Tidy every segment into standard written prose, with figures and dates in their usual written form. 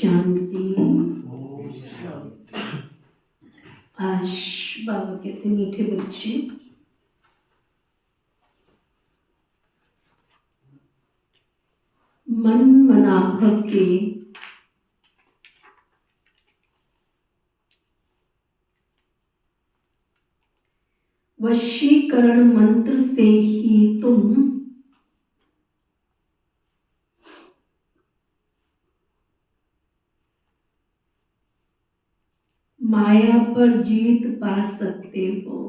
शांति। आज बाबा कहते मीठे बच्चे, मन मनाभव के वशीकरण मंत्र से ही तुम माया पर जीत पा सकते हो।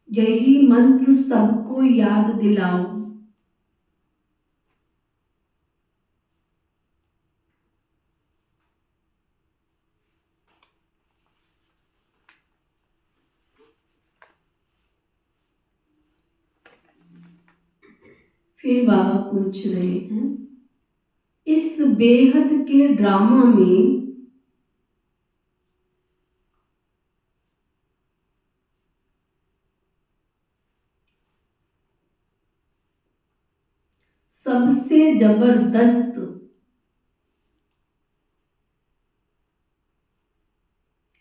यही मंत्र सबको याद दिलाओ। फिर बाबा पूछ रहे हैं, इस बेहद के ड्रामा में सबसे जबरदस्त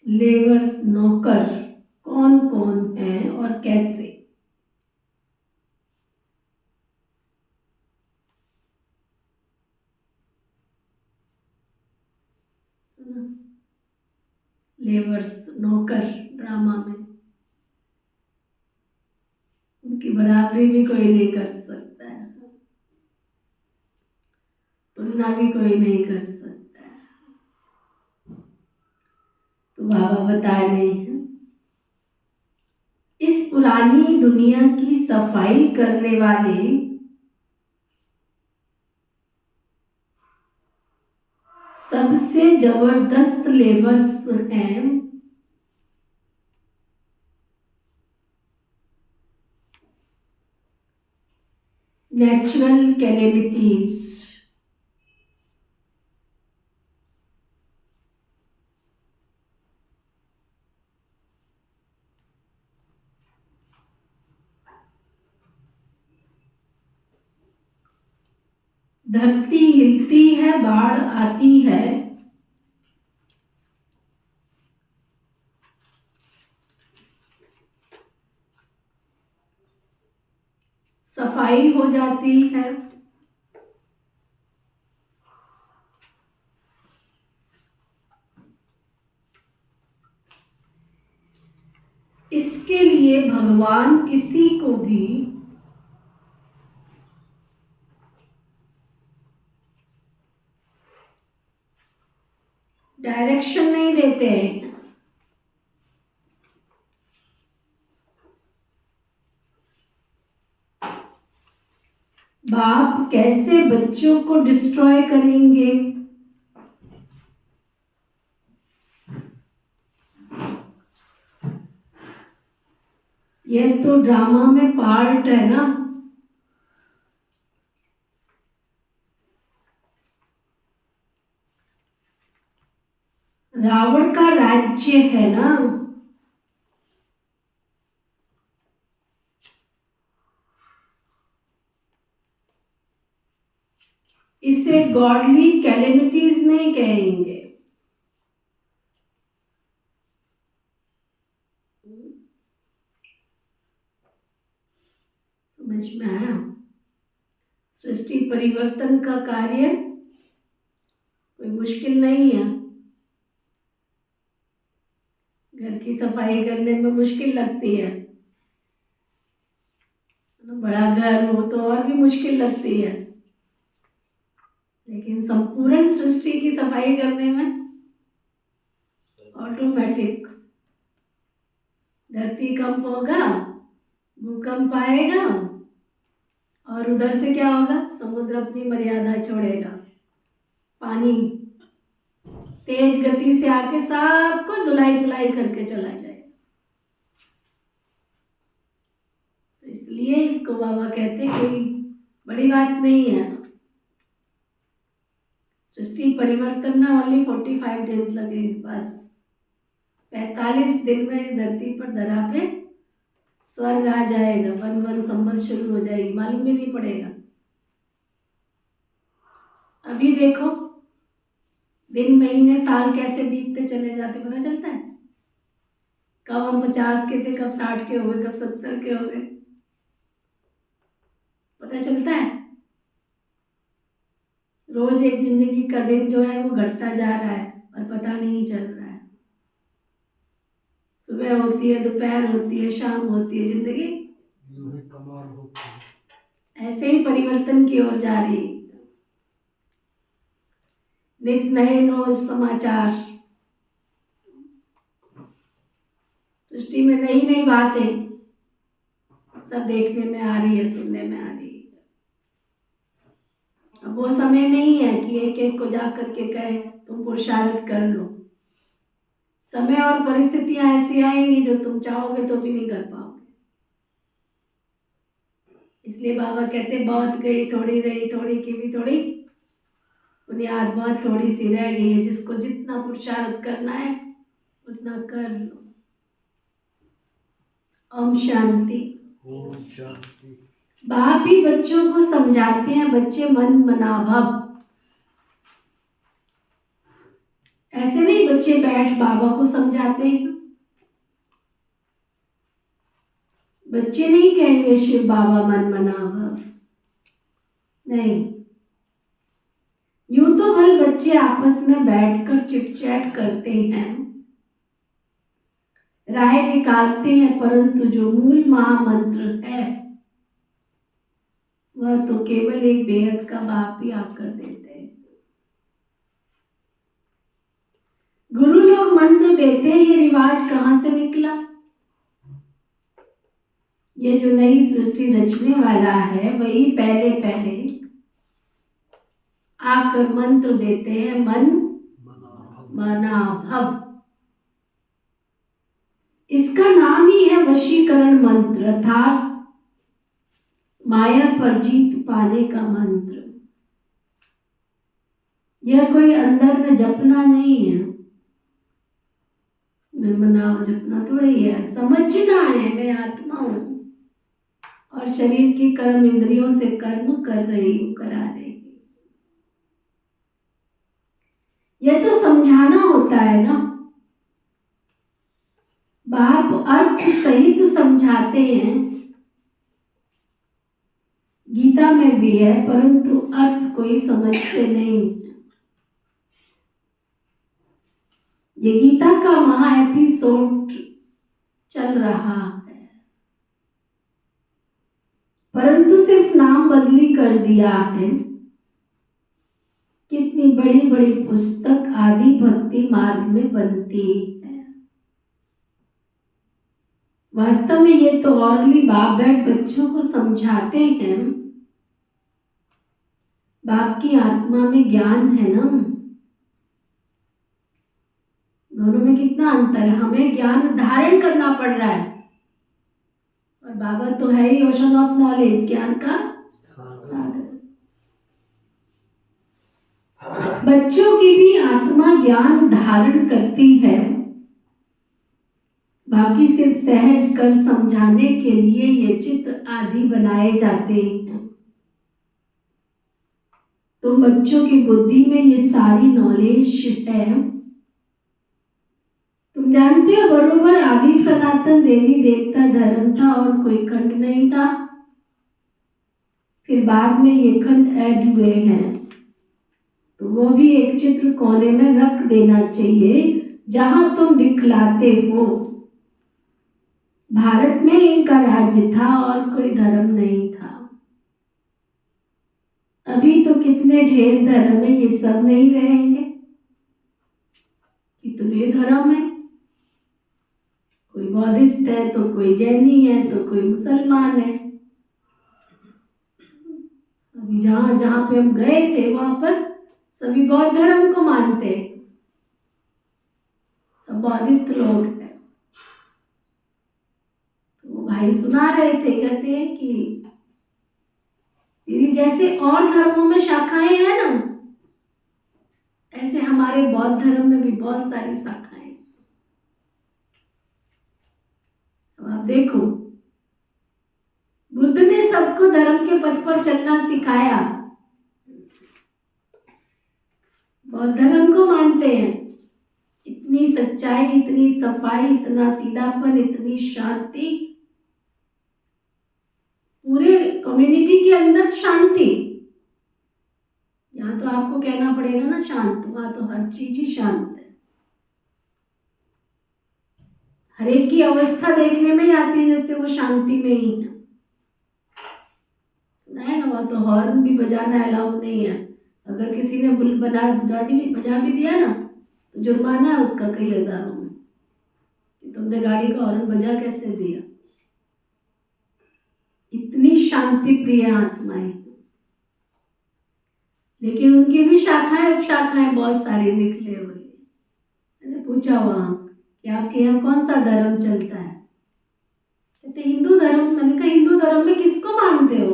लेवर्स नौकर कौन कौन है और कैसे? लेवर्स नौकर ड्रामा में उनकी बराबरी भी कोई नहीं कर सकता है, तुलना भी कोई नहीं कर सकता है। तो बाबा बता रहे हैं, इस पुरानी दुनिया की सफाई करने वाले सबसे जबरदस्त लेबर्स हैं नेचुरल कैलेमिटीज। धरती हिलती है, बाढ़ आती है, सफाई हो जाती है, इसके लिए भगवान किसी को भी डायरेक्शन नहीं देते हैं। बाप कैसे बच्चों को डिस्ट्रॉय करेंगे? यह तो ड्रामा में पार्ट है ना। रावण का राज्य है ना। इसे गॉडली कैलेमिटीज नहीं कहेंगे। समझ में आया? सृष्टि परिवर्तन का कार्य कोई मुश्किल नहीं है। घर की सफाई करने में मुश्किल लगती है, बड़ा घर हो तो और भी मुश्किल लगती है, लेकिन संपूर्ण सृष्टि की सफाई करने में ऑटोमेटिक। धरती कंप होगा, भूकंप आएगा, और उधर से क्या होगा? समुद्र अपनी मर्यादा छोड़ेगा, पानी तेज गति से आके सबको धुलाई पुलाई करके चला जाएगा। तो इसलिए इसको बाबा कहते कोई बड़ी बात नहीं है। सृष्टि परिवर्तन में ओनली 45 डेज लगे, बस 45 दिन में इस धरती पर धरा पे स्वर्ग आ जाएगा, वन संवत शुरू हो जाएगी, मालूम भी नहीं पड़ेगा। अभी देखो दिन महीने साल कैसे बीतते चले जाते, पता चलता है? कब हम 50 के थे, कब 60 के हो गए, कब 70 के हो गए, पता चलता है? रोज एक जिंदगी का दिन जो है वो घटता जा रहा है और पता नहीं चल रहा है। सुबह होती है, दोपहर होती है, शाम होती है, जिंदगी कमाल होती है, ऐसे ही परिवर्तन की ओर जा रही है। नित नए रोज समाचार, सृष्टि में नई नई बातें सब देखने में आ रही है, सुनने में आ रही है। अब वो समय नहीं है कि एक एक को जा करके कहे तुम पुरुषार्थ कर लो। समय और परिस्थितियां ऐसी आएंगी जो तुम चाहोगे तो भी नहीं कर पाओगे। इसलिए बाबा कहते बहुत गई थोड़ी रही, थोड़ी की भी थोड़ी बुनियाद, बहुत थोड़ी सी रह गई है, जिसको जितना पुरुषार्थ करना है उतना कर लो। ओम शांति। ओम शांति। बाप भी बच्चों को समझाते हैं, बच्चे मन मनाभव, ऐसे नहीं बच्चे बैठ बाबा को समझाते हैं। बच्चे नहीं कहेंगे शिव बाबा मन मनाभव, नहीं। यूं तो भले बच्चे आपस में बैठकर चिट-चैट करते हैं, राय निकालते हैं, परंतु जो मूल महामंत्र है वह तो केवल एक बेहद का बाप ही आकर देते हैं। गुरु लोग मंत्र देते हैं, ये रिवाज कहां से निकला? ये जो नई सृष्टि रचने वाला है वही पहले पहले आकर मंत्र देते हैं, मन मनाभव। इसका नाम ही है वशीकरण मंत्र, अर्थात माया पर जीत पाने का मंत्र। यह कोई अंदर में जपना नहीं है, मनाओ जपना थोड़ी है, समझना है मैं आत्मा हूं और शरीर की कर्म इंद्रियों से कर्म कर रही हूं, करा रही हूं। यह तो समझाना होता है ना। बाप अर्थ सहित समझाते हैं, गीता में भी है, परंतु अर्थ कोई समझते नहीं। ये गीता का महा एपिसोड चल रहा है, परंतु सिर्फ नाम बदली कर दिया है। कितनी बड़ी बड़ी पुस्तक आदि भक्ति मार्ग में बनती है। वास्तव में ये तो औरली बाप बैठ बच्चों को समझाते हैं। बाप की आत्मा में ज्ञान है ना, दोनों में कितना अंतर है। हमें ज्ञान धारण करना पड़ रहा है और बाबा तो है ही ओशन ऑफ नॉलेज, ज्ञान का सागर। बच्चों की भी आत्मा ज्ञान धारण करती है, बाकी सिर्फ सहज कर समझाने के लिए ये चित्र आदि बनाए जाते हैं। तो बच्चों की बुद्धि में ये सारी नॉलेज है। तुम जानते हो बरोबर आदि सनातन देवी देवता धर्म था और कोई खंड नहीं था। फिर बाद में ये खंड ऐड हुए हैं, तो वो भी एक चित्र कोने में रख देना चाहिए जहां तुम दिखलाते हो भारत में इनका राज्य था और कोई धर्म नहीं था। अभी तो कितने ढेर धर्म है, ये सब नहीं रहेंगे। कितने धर्म है, कोई बौद्धिस्ट है तो कोई जैनी है तो कोई मुसलमान है। अभी जहां जहां पे हम गए थे वहां पर सभी बौद्ध धर्म को मानते, सब बौद्धिस्ट लोग हैं। तो वो भाई सुना रहे थे, कहते हैं कि दीदी जैसे और धर्मों में शाखाएं हैं ना, ऐसे हमारे बौद्ध धर्म में भी बहुत सारी शाखाएं हैं। अब आप देखो, बुद्ध ने सबको धर्म के पथ पर चलना सिखाया। बौद्ध धर्म को मानते हैं, इतनी सच्चाई, इतनी सफाई, इतना सीधापन, इतनी शांति, पूरे कम्युनिटी के अंदर शांति। यहाँ तो आपको कहना पड़ेगा ना शांत, वहां तो हर चीज ही शांत है। हर एक की अवस्था देखने में ही आती है जैसे वो शांति में ही है। सुना है ना, वहां तो हॉर्न भी बजाना अलाउ नहीं है। अगर किसी ने बजा भी दिया ना तो जुर्माना है उसका कई हजारों में, कि तुमने गाड़ी का हॉर्न बजा कैसे दिया। इतनी शांति प्रिय आत्माएं, लेकिन उनकी भी शाखाएं बहुत सारी निकले हुए। मैंने पूछा वहां कि आपके यहाँ कौन सा धर्म चलता है? कहते हिंदू धर्म। मैंने कहा हिंदू धर्म में किसको मानते हो?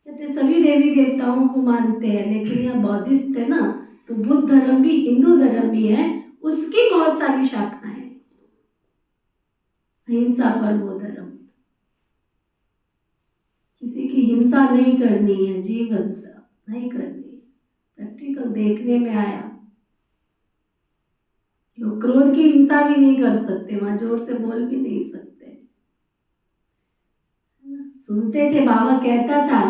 कहते सभी देवी देवताओं को मानते हैं, लेकिन यहाँ बौद्धिस्ट है ना, तो बुद्ध धर्म भी हिंदू धर्म भी है, उसकी बहुत सारी शाखाएं हैं। अहिंसा परमो धर्म, किसी की हिंसा नहीं करनी है, जीव हिंसा नहीं करनी। प्रैक्टिकल देखने में आया, लोग क्रोध की हिंसा भी नहीं कर सकते, वहां जोर से बोल भी नहीं सकते। सुनते थे बाबा कहता था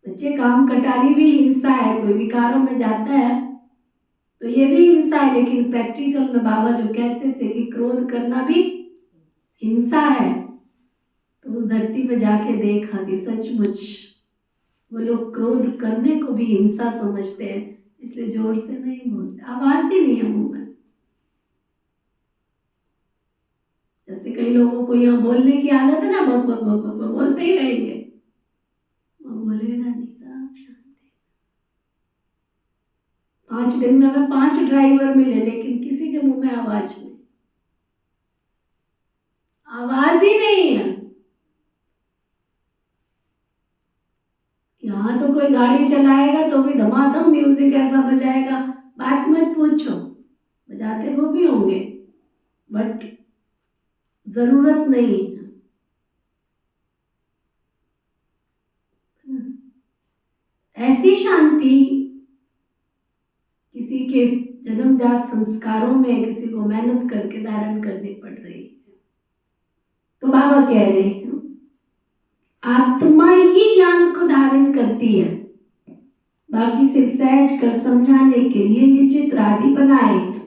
बच्चे काम कटारी भी हिंसा है, कोई विकारों में जाता है तो ये भी हिंसा है, लेकिन प्रैक्टिकल में बाबा जो कहते थे कि क्रोध करना भी हिंसा है, तो उस धरती पे जाके देखा कि सचमुच वो लोग क्रोध करने को भी हिंसा समझते हैं, इसलिए जोर से नहीं बोलते, आवाज ही नहीं है मुंह में। जैसे कई लोगों को यहाँ बोलने की आदत है ना, बक बक बक बक बोलते ही रहेंगे, वो बोलेगा नहीं साहब शांति। 5 दिन में हमें 5 ड्राइवर मिले, लेकिन किसी के मुंह में आवाज नहीं, आवाज ही नहीं है। यहाँ तो कोई गाड़ी चलाएगा तो भी धमाधम म्यूजिक ऐसा बजाएगा, बात मत पूछो, बजाते वो भी होंगे बट जरूरत नहीं है। ऐसी शांति किसी के जन्मजात संस्कारों में किसी को मेहनत करके धारण करनी पड़ रही है। तो बाबा कह रहे हैं आत्मा ही ज्ञान को धारण करती है, बाकी सिर्फ सहज कर समझाने के लिए ये चित्र आदि बनाए हैं।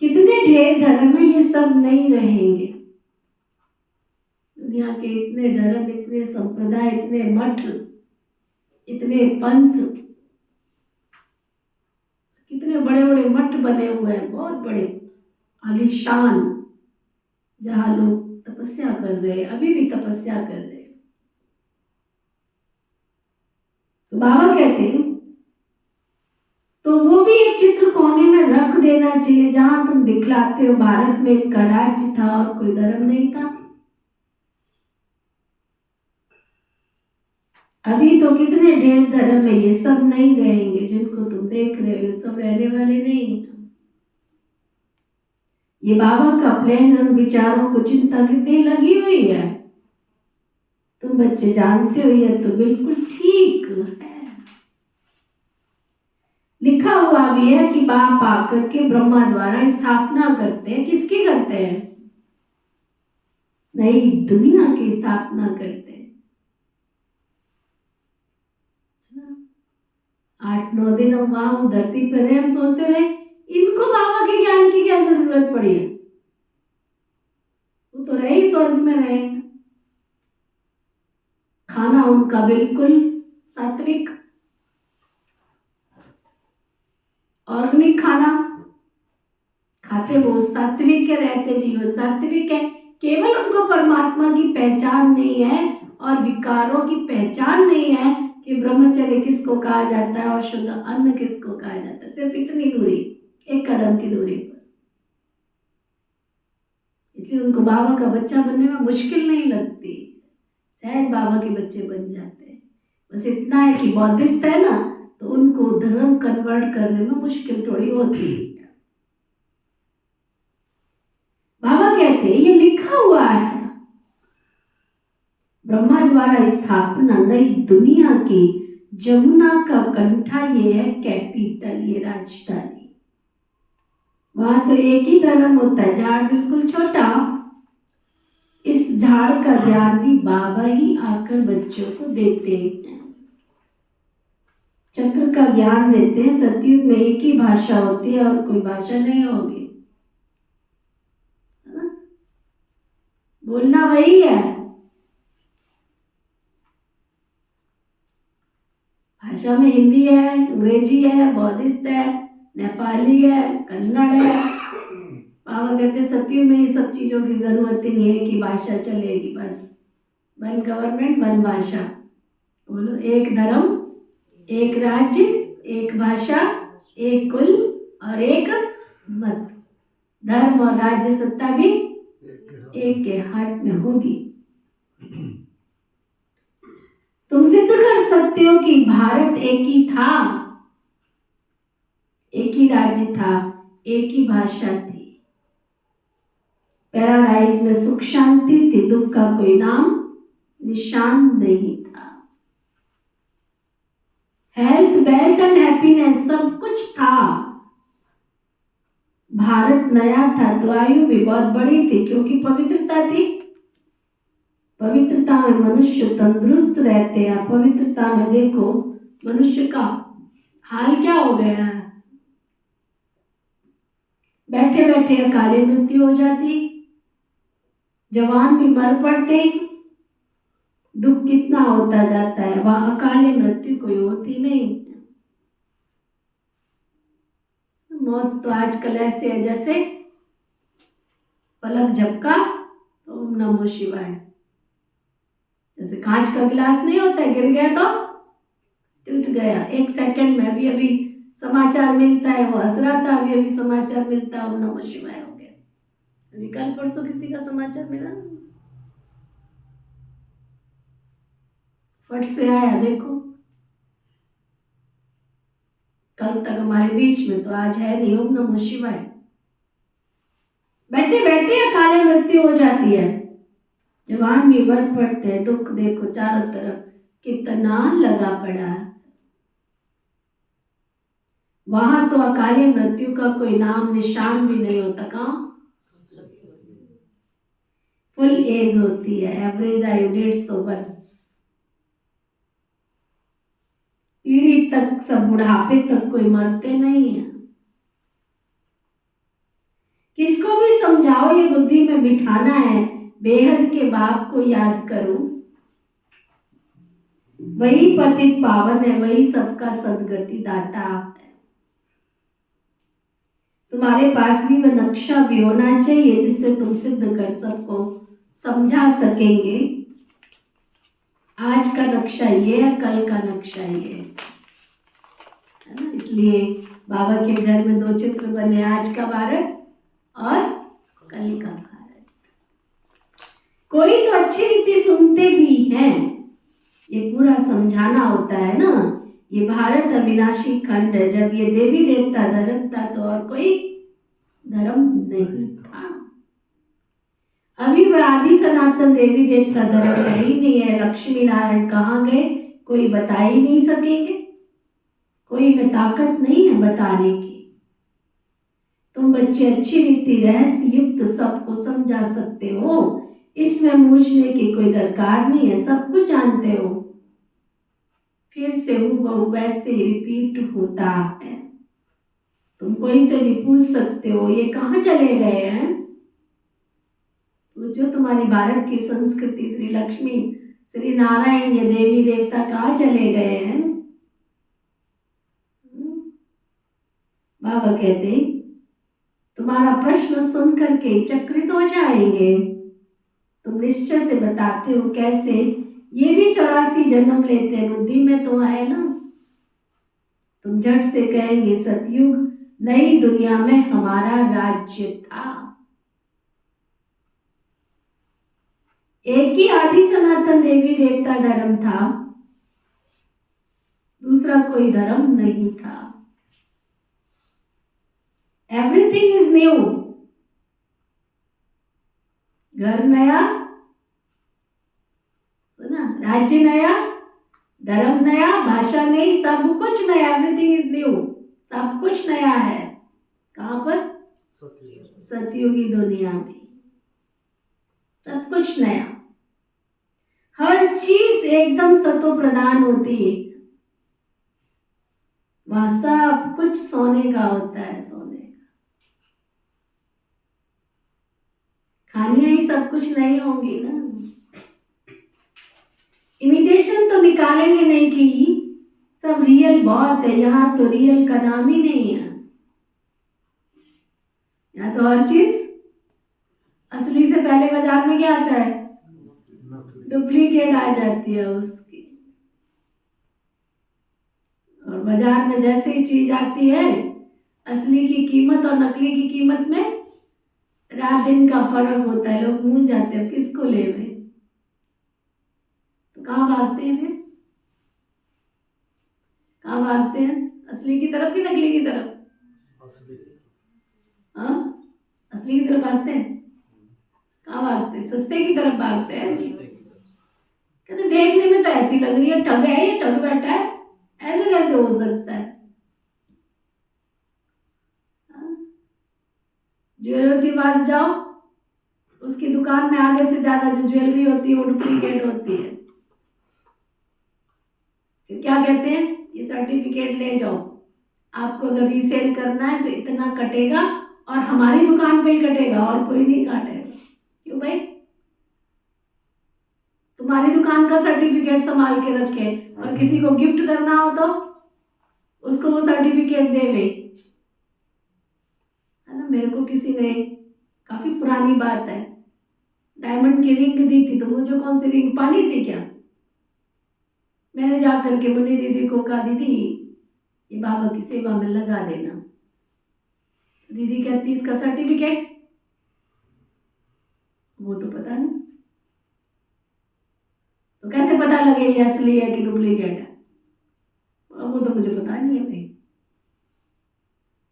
कितने ढेर धर्म में ये सब नहीं रहेंगे। दुनिया के इतने धर्म, इतने संप्रदाय, इतने मठ, इतने पंथ, कितने बड़े बड़े मठ बने हुए हैं, बहुत बड़े आलीशान, जहां लोग तपस्या कर रहे हैं, अभी भी तपस्या कर रहे हैं। तो बाबा कहते हैं तो वो भी एक चित्र कोने में रख देना चाहिए, जहां तुम दिखलाते हो भारत में इनका राज्य था और कोई धर्म नहीं था। अभी तो कितने ढेर धर्म में ये सब नहीं रहेंगे, जिनको तुम देख रहे हो ये सब रहने वाले नहीं। ये बाबा का प्लान और विचारों को चिंता कितनी लगी हुई है, तुम बच्चे जानते हो, ये तो बिल्कुल ठीक है। लिखा हुआ भी है कि बाप आकर के ब्रह्मा द्वारा स्थापना करते हैं। किसकी करते हैं? नई दुनिया की स्थापना करते हैं। 8-9 दिन हम वहां धरती पर रहे, हम सोचते रहे इनको बाबा के ज्ञान की क्या जरूरत पड़ी है, वो तो रहे ही स्वर्ग में रहे। खाना उनका बिल्कुल सात्विक, ऑर्गेनिक खाना खाते, वो सात्विक के रहते, जीवन सात्विक है। केवल उनको परमात्मा की पहचान नहीं है और विकारों की पहचान नहीं है कि ब्रह्मचर्य किसको कहा जाता है और शुद्ध अन्न किसको कहा जाता है। सिर्फ इतनी दूरी, एक कदम की दूरी पर। इसलिए उनको बाबा का बच्चा बनने में मुश्किल नहीं लगती, सहज बाबा के बच्चे बन जाते हैं। बस इतना है कि बौद्धिस्ट है ना, तो उनको धर्म कन्वर्ट करने में मुश्किल थोड़ी होती है। बाबा कहते हैं ये लिखा हुआ है, ब्रह्मा द्वारा स्थापना नई दुनिया की, जमुना का कंठा ये है कैपिटल, ये राजधानी। वहां तो एक ही धर्म होता है, झाड़ बिल्कुल छोटा। इस झाड़ का ज्ञान भी बाबा ही आकर बच्चों को देते हैं, चक्र का ज्ञान देते हैं। सतयुग में एक ही भाषा होती है और कोई भाषा नहीं होगी, है ना? बोलना वही है, भाषा में हिंदी है, अंग्रेजी है, बौद्धिस्ट है, नेपाली है, कन्नड़ है। बाबा कहते सतयुग में ये सब चीजों की जरूरत ही नहीं है कि भाषा चलेगी, बस वन गवर्नमेंट वन भाषा। बोलो, एक धर्म, एक राज्य, एक भाषा, एक कुल और एक मत। धर्म और राज्य सत्ता भी एक के हाथ में होगी। तुम सिद्ध कर सकते हो कि भारत एक ही था, एक ही राज्य था, एक ही भाषा थी। पैराडाइज में सुख शांति थी, दुख का कोई नाम निशान नहीं था। हेल्थ, वेल्थ एंड हैप्पीनेस सब कुछ था। भारत नया था तो आयु भी बहुत बड़ी थी, क्योंकि पवित्रता थी। पवित्रता में मनुष्य तंदुरुस्त रहते हैं। पवित्रता में देखो मनुष्य का हाल क्या हो गया है, बैठे बैठे अकाले मृत्यु हो जाती, जवान भी मर पड़ते, दुख कितना होता जाता है। वहां अकाले मृत्यु कोई होती नहीं। मौत तो आजकल ऐसे है जैसे पलक झपका तो ओम नमो शिवाय, जैसे कांच का गिलास नहीं होता है, गिर गया तो टूट गया, एक सेकंड में। अभी अभी समाचार मिलता है, वो हंस रहा था, अभी अभी समाचार मिलता है, ओम नमो शिवाय हो गया। अभी कल परसों किसी का समाचार मिला ना, फट से आया, देखो कल तक हमारे बीच में, तो आज है नहीं। ओम नमो शिवाय। बैठे बैठे अकाले मृत्यु हो जाती है, जवान भी मर पड़ते हैं। दुख देखो चारों तरफ कितना लगा पड़ा है। वहां तो अकाले मृत्यु का कोई नाम निशान भी नहीं होता। कहाँ फुल एज होती है, एवरेज आयु 150 वर्ष, पीढ़ी तक, सब बुढ़ापे तक कोई मरते नहीं है। किसको भी समझाओ, ये बुद्धि में बिठाना है, बेहद के बाप को याद करो, वही पतित पावन है, वही सबका सदगति दाता है। तुम्हारे पास भी वह नक्शा भी होना चाहिए जिससे तुम सिद्ध कर सको, समझा सकेंगे। आज का नक्शा ये है, कल का नक्शा ये है ना। इसलिए बाबा के घर में 2 चित्र बने, आज का भारत और कल का भारत। कोई तो अच्छी रीति सुनते भी हैं, ये पूरा समझाना होता है ना। ये भारत अविनाशी खंड है, जब ये देवी देवता धर्म था तो और कोई धर्म नहीं था। अभी वह आदि सनातन देवी देवता धर्म ही नहीं है। लक्ष्मी नारायण कहाँ गए, कोई बता ही नहीं सकेंगे, कोई में ताकत नहीं है बताने की। तुम बच्चे अच्छी रीति रहस्य युक्त सबको समझा सकते हो, इसमें मूझने की कोई दरकार नहीं है, सब कुछ जानते हो। फिर से हूबहू वैसे रिपीट होता है। तुम कोई से भी पूछ सकते हो ये कहाँ चले गए हैं, पूछो तुम्हारी भारत की संस्कृति, श्री लक्ष्मी श्री नारायण ये देवी देवता कहाँ चले गए हैं। बाबा कहते तुम्हारा प्रश्न सुन करके चकित हो जाएंगे। तुम निश्चय से बताते हो कैसे, ये भी 84 जन्म लेते हैं, बुद्धि में तो है ना। तुम झट से कहेंगे सतयुग नई दुनिया में हमारा राज्य था। एक ही आदि सनातन देवी देवता धर्म था, दूसरा कोई धर्म नहीं था। Everything is new. घर नया, ना, राज्य नया, धर्म नया, भाषा नई, सब कुछ नया। एवरीथिंग इज न्यू, सब कुछ नया है। कहाँ पर? सतयुगी दुनिया में सब कुछ नया। हर चीज एकदम सतो प्रधान होती है। वहां सब कुछ सोने का होता है, सोने का। खानियां ही सब कुछ नहीं होंगी ना। इमिटेशन तो निकालेंगे नहीं कि सब रियल बहुत है। यहाँ तो रियल का नाम ही नहीं है। यहाँ तो हर चीज असली से पहले बाजार में क्या आता है? डुप्लीकेट आ जाती है उसकी। और बाजार में जैसे ही चीज आती है, असली की कीमत और नकली की कीमत में रात दिन का फर्क होता है। लोग मूंझ जाते हैं किसको ले हुए। तो कहाँ भागते हैं फिर? कहाँ भागते हैं? असली की तरफ कि नकली की तरफ? हाँ, असली की तरफ भागते हैं। कहाँ भागते हैं? सस्ते की तरफ भागते हैं। कहते देखने में तो ऐसी लग रही है, ठग है ये, ठग बैठा है, ऐसे कैसे हो सकता है? ज्वेलर के पास जाओ, उसकी दुकान में आधे से ज्यादा जो ज्वेलरी होती है वो डुप्लीकेट होती है। फिर क्या कहते हैं? ये सर्टिफिकेट ले जाओ, आपको अगर रीसेल करना है तो इतना कटेगा और हमारी दुकान पे ही कटेगा और कोई नहीं काटेगा। क्यों भाई? तुम्हारी दुकान का सर्टिफिकेट संभाल के रखे और किसी को गिफ्ट करना हो तो उसको वो सर्टिफिकेट देवे, है ना। मेरे को किसी ने, काफी पुरानी बात है, डायमंड की रिंग दी थी। तो मुझे कौन सी रिंग पानी थी क्या? मैंने जाकर के मुन्नी दीदी को कहा, दीदी ये बाबा की सेवा में लगा देना। दीदी कहती इसका सर्टिफिकेट? वो तो पता नहीं। तो कैसे पता लगे ये असली है कि डुप्लीकेट है? वो तो मुझे पता नहीं है भाई।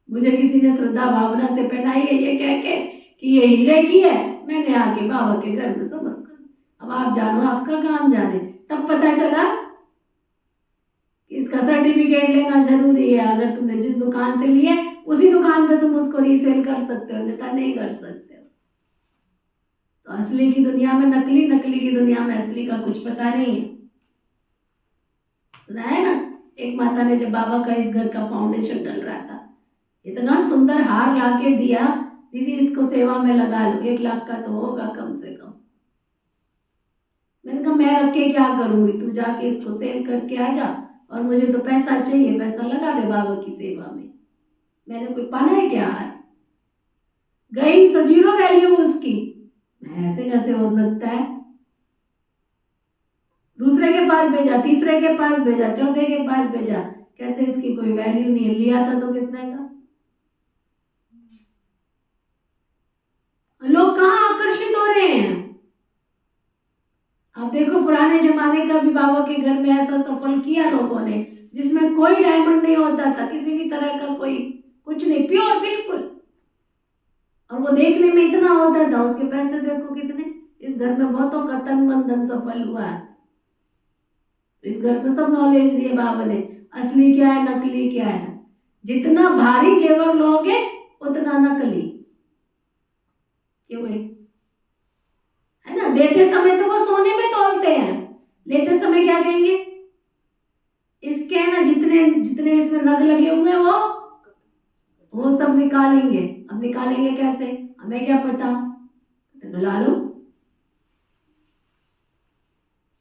मुझे किसी ने श्रद्धा भावना से पहनाई है ये कह के कि ये हीरे की है, मैंने आके बाबा के घर में समर्पण। अब आप जानो, आपका काम जाने। तब पता चला कि इसका सर्टिफिकेट लेना जरूरी है। अगर तुमने जिस दुकान से लिए उसी दुकान पे तुम उसको रीसेल कर सकते हो, अन्यथा नहीं कर सकते हो। तो असली की दुनिया में नकली, नकली की दुनिया में असली का कुछ पता नहीं है। सुना है ना, एक माता ने जब बाबा का इस घर का फाउंडेशन डल रहा था, इतना सुंदर हार लाके दिया, दीदी इसको सेवा में लगा लो, 1 लाख का तो होगा कम से कम। मैंने कहा मैं रख के क्या करूंगी, तू जाके इसको सेल करके आ जा और मुझे तो पैसा चाहिए, पैसा लगा दे बाबा की सेवा में। मैंने कोई पाना है क्या हार? गई तो 0 वैल्यू उसकी। ऐसे कैसे हो सकता है? दूसरे के पास भेजा, तीसरे के पास भेजा, चौथे के पास भेजा, कहते इसकी कोई वैल्यू नहीं है। लिया था तो कितने का? लोग कहाँ आकर्षित हो रहे हैं? आप देखो पुराने जमाने का भी बाबा के घर में ऐसा सफल किया लोगों ने, जिसमें कोई डायमंड नहीं होता था, किसी भी तरह का कोई कुछ नहीं, प्योर बिल्कुल। और वो देखने में इतना होता था, उसके पैसे देखो कितने। इस घर में बहुतों का तन मन धन सफल हुआ है। इस घर में सब नॉलेज दिए बाबा ने, असली क्या है नकली क्या है। जितना भारी जेवर लोगे उतना नकली। क्यों भाई? है ना, देते समय तो वो सोने में तोलते हैं, लेते समय क्या कहेंगे? इसके है ना, जितने जितने इसमें नग लगे हुए वो सब निकालेंगे। अब निकालेंगे कैसे? हमें क्या पता, गला लो।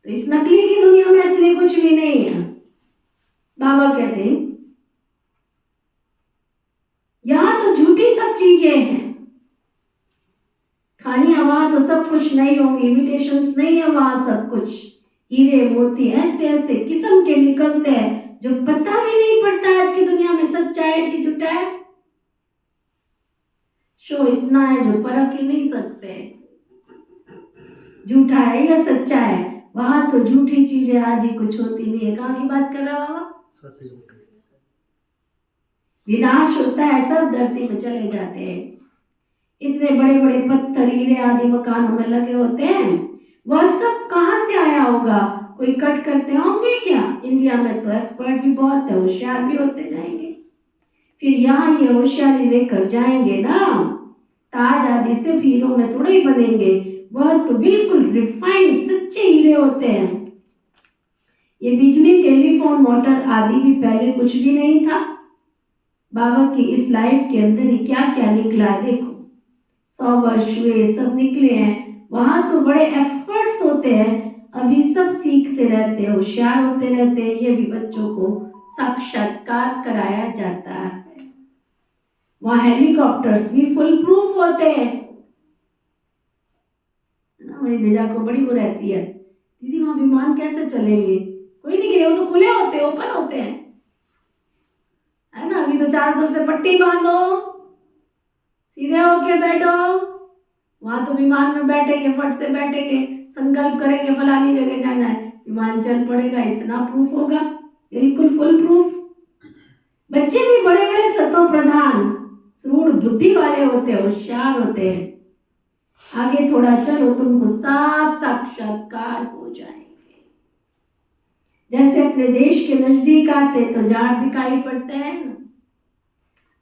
तो इस नकली की दुनिया में असली कुछ भी नहीं है। बाबा कहते हैं यहां तो झूठी सब चीजें हैं। खानी वहां तो सब कुछ नहीं होंगी, इमिटेशंस नहीं है वहां सब कुछ। हीरे मोती ऐसे ऐसे किस्म के निकलते हैं जो पता भी नहीं पड़ता आज की दुनिया में सच्चा है कि झूठा है। शो इतना है जो परख ही नहीं सकते झूठा है या सच्चा है। वहां तो झूठी चीजें आदि कुछ होती नहीं है। कहाँ की बात कर रहा बाबा? सतयुग। विनाश होता है, सब धरती में चले जाते हैं। इतने बड़े बड़े पत्थर हीरे आदि मकानों में लगे होते हैं, वह सब कहाँ से आया होगा? कोई कट करते होंगे क्या? इंडिया में तो एक्सपर्ट भी बहुत है, होशियार भी होते जाएंगे। फिर यहाँ ये होशियारी लेकर जाएंगे ना, ताज आदि सिर्फ हीरो में थोड़े ही बनेंगे, वह तो बिल्कुल रिफाइंड सच्चे हीरे होते हैं। ये बिजली, टेलीफोन, मोटर आदि भी पहले कुछ भी नहीं था। बाबा की इस लाइफ के अंदर ही क्या क्या निकला है देखो। 100 वर्ष हुए, सब निकले हैं। वहां तो बड़े एक्सपर्ट्स होते हैं, अभी सब सीखते रहते हैं, होशियार होते रहते हैं। ये भी बच्चों को साक्षात्कार कराया जाता है। वहां हेलीकॉप्टर्स भी फुल प्रूफ होते हैं ना। मेरी निजा को बड़ी वो रहती है, दीदी वहां विमान कैसे चलेंगे? कोई नहीं गिरे, वो तो खुले होते हैं, ओपन होते हैं, है ना। अभी तो चारों तरफ से पट्टी बांधो, सीधे होके बैठो। वहां तो विमान में बैठेंगे, फट से बैठेंगे, संकल्प करेंगे फलानी जगह जाना है, विमान चल पड़ेगा। इतना प्रूफ होगा, बिल्कुल फुल प्रूफ। बच्चे भी बड़े बड़े सतो प्रधान सूढ़ बुद्धि वाले होते हैं, होशियार होते हैं। आगे थोड़ा चलो, तुमको साफ साक्षात्कार हो जाएंगे। जैसे अपने देश के नजदीक आते तो झाड़ दिखाई पड़ते हैं ना,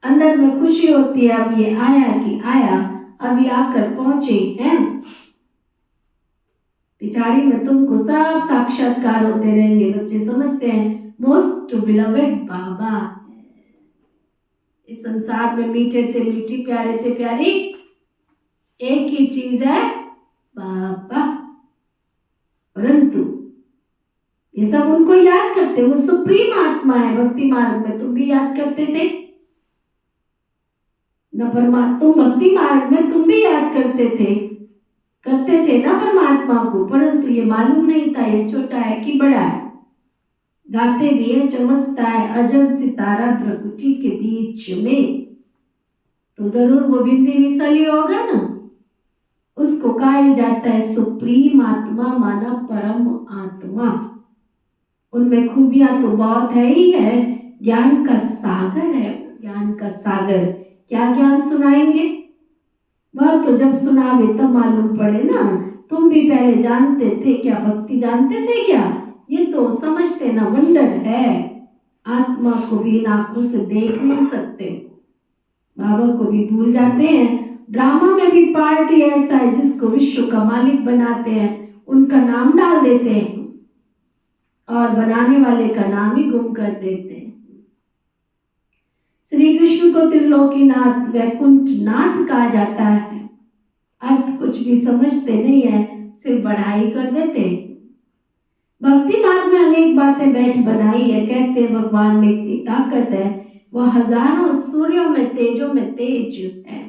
अंदर में खुशी होती है, अब ये आया कि आया, अभी आकर पहुंचे हैं। पिछाड़ी में तुमको सब साक्षात्कार होते रहेंगे। बच्चे समझते हैं मोस्ट बिलवेड बाबा है। इस संसार में मीठे थे मीठी, प्यारे थे प्यारी, एक ही चीज है बाबा। परंतु ये सब उनको याद करते, वो सुप्रीम आत्मा है। भक्ति मार्ग में तुम भी याद करते थे न परमात्मा, तुम भक्ति मार्ग में तुम भी याद करते थे ना परमात्मा को, परंतु ये मालूम नहीं था ये छोटा है कि बड़ा है। गाते भी है, चमकता है अजब सितारा प्रकृति के बीच में, तो जरूर वो बिंदी मिसली होगा ना। उसको कहा जाता है सुप्रीम आत्मा, माना परम आत्मा। उनमें खूबियां तो बहुत है ही है, ज्ञान का सागर है, ज्ञान का सागर। क्या ज्ञान सुनाएंगे? वह तो जब सुनावे तब मालूम पड़े ना। तुम भी पहले जानते थे क्या? भक्ति जानते थे क्या? ये तो समझते ना, वंडर है। आत्मा को भी इन आंखों से देख नहीं सकते, बाबा को भी भूल जाते हैं। ड्रामा में भी पार्टी ऐसा है जिसको विश्व का मालिक बनाते हैं, उनका नाम डाल देते हैं और बनाने वाले का नाम ही गुम कर देते हैं। श्री कृष्ण को त्रिलोकीनाथ, वैकुंठनाथ कहा जाता है। अर्थ कुछ भी समझते नहीं है, सिर्फ बढ़ाई कर देते हैं। भक्ति मार्ग में अनेक बातें बैठ बनाई है। कहते हैं भगवान में इतनी ताकत है, वह हजारों सूर्यों में तेजों में तेज है,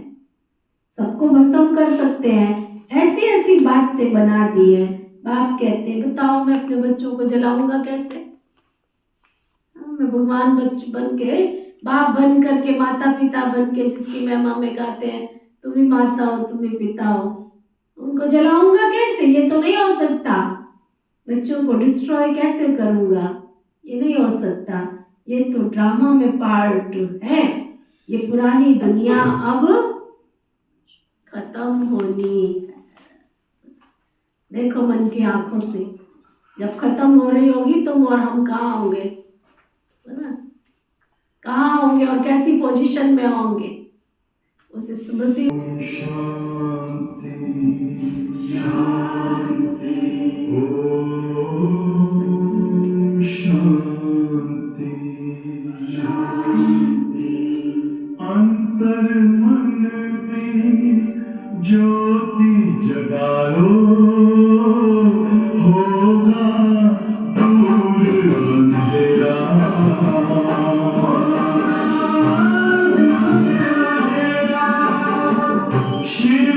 सबको भस्म कर सकते हैं। ऐसी ऐसी बातें बना दी है। बाप कहते हैं बताओ मैं अपने बच्चों को जलाऊंगा कैसे? मैं भगवान बच्च बन के, बाप बन करके, माता पिता बन के, जिसकी महिमा में गाते हैं तुम ही माता हो तुम ही पिता हो, उनको जलाऊंगा कैसे? ये तो नहीं हो सकता। बच्चों को डिस्ट्रॉय कैसे करूंगा? ये नहीं हो सकता। ये तो ड्रामा में पार्ट है। ये पुरानी दुनिया अब खत्म होनी है। देखो मन की आंखों से, जब खत्म हो रही होगी तुम और हम कहाँ होंगे, है ना? कहाँ होंगे और कैसी पोजीशन में होंगे, उस स्मृति। शांति शांति, अंतर मन में ज्योति जगा लो, होगा दूर अंधेरा। श्री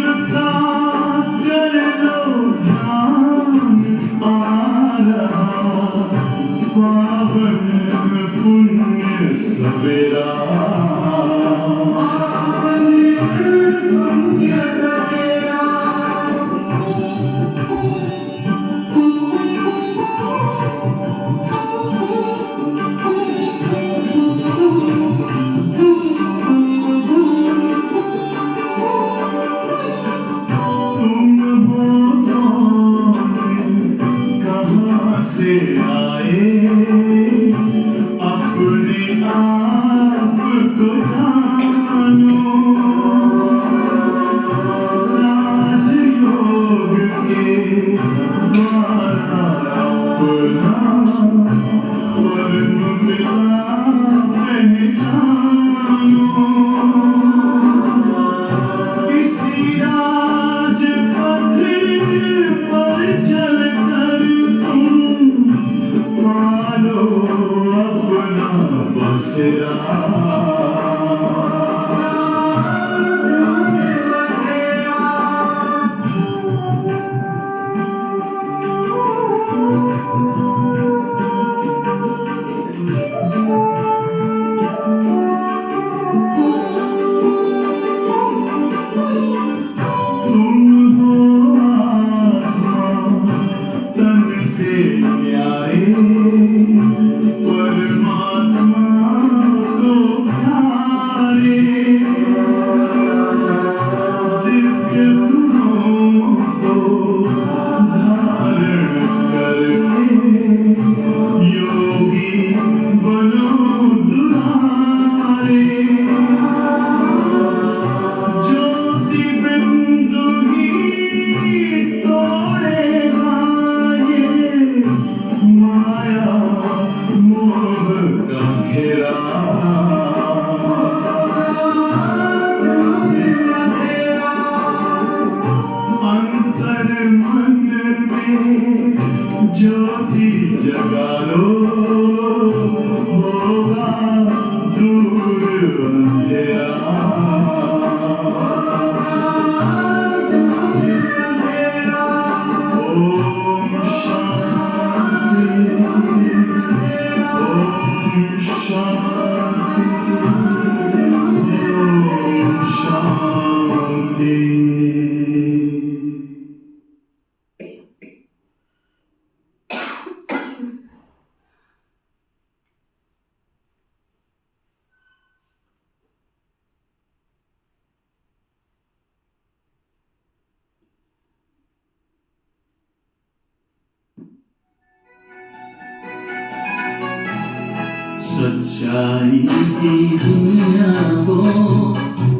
सच्चाई की दुनिया वो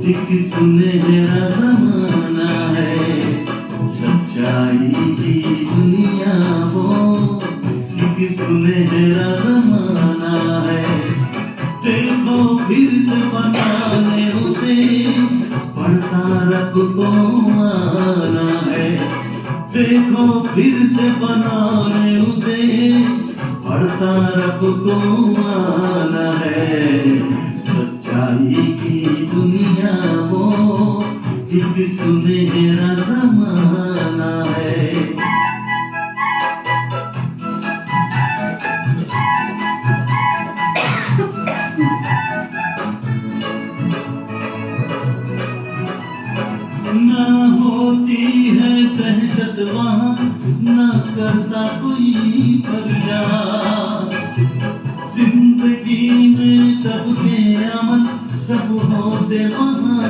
एक सुनहरा जमाना है। सच्चाई की दुनिया वो एक सुनहरा जमाना है। देखो फिर से बनाने उसे पड़ता रब को आना है। देखो फिर से बनाने उसे पड़ता रब को आना है। सच्चाई की दुनिया वो एक सुनहरा जमाना है। ना होती है दहशत वहाँ, ना करता कोई फरियाद। जिंदगी में सबके अमन, सब होते वहाँ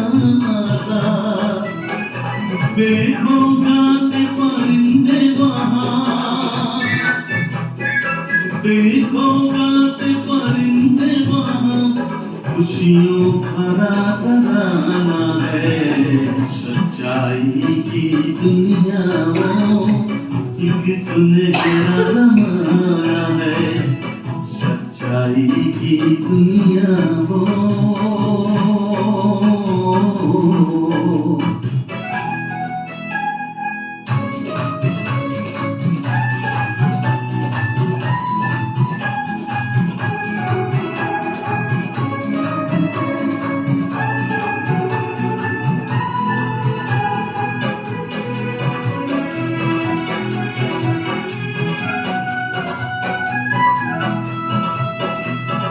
आजाद। देखो गाते परिंदे वहाँ, देखो गाते परिंदे वहाँ, खुशियों भरा तराना है। सच्चाई की दुनिया वो एक सुनहरा जमाना है। सच्चाई की दुनिया वो।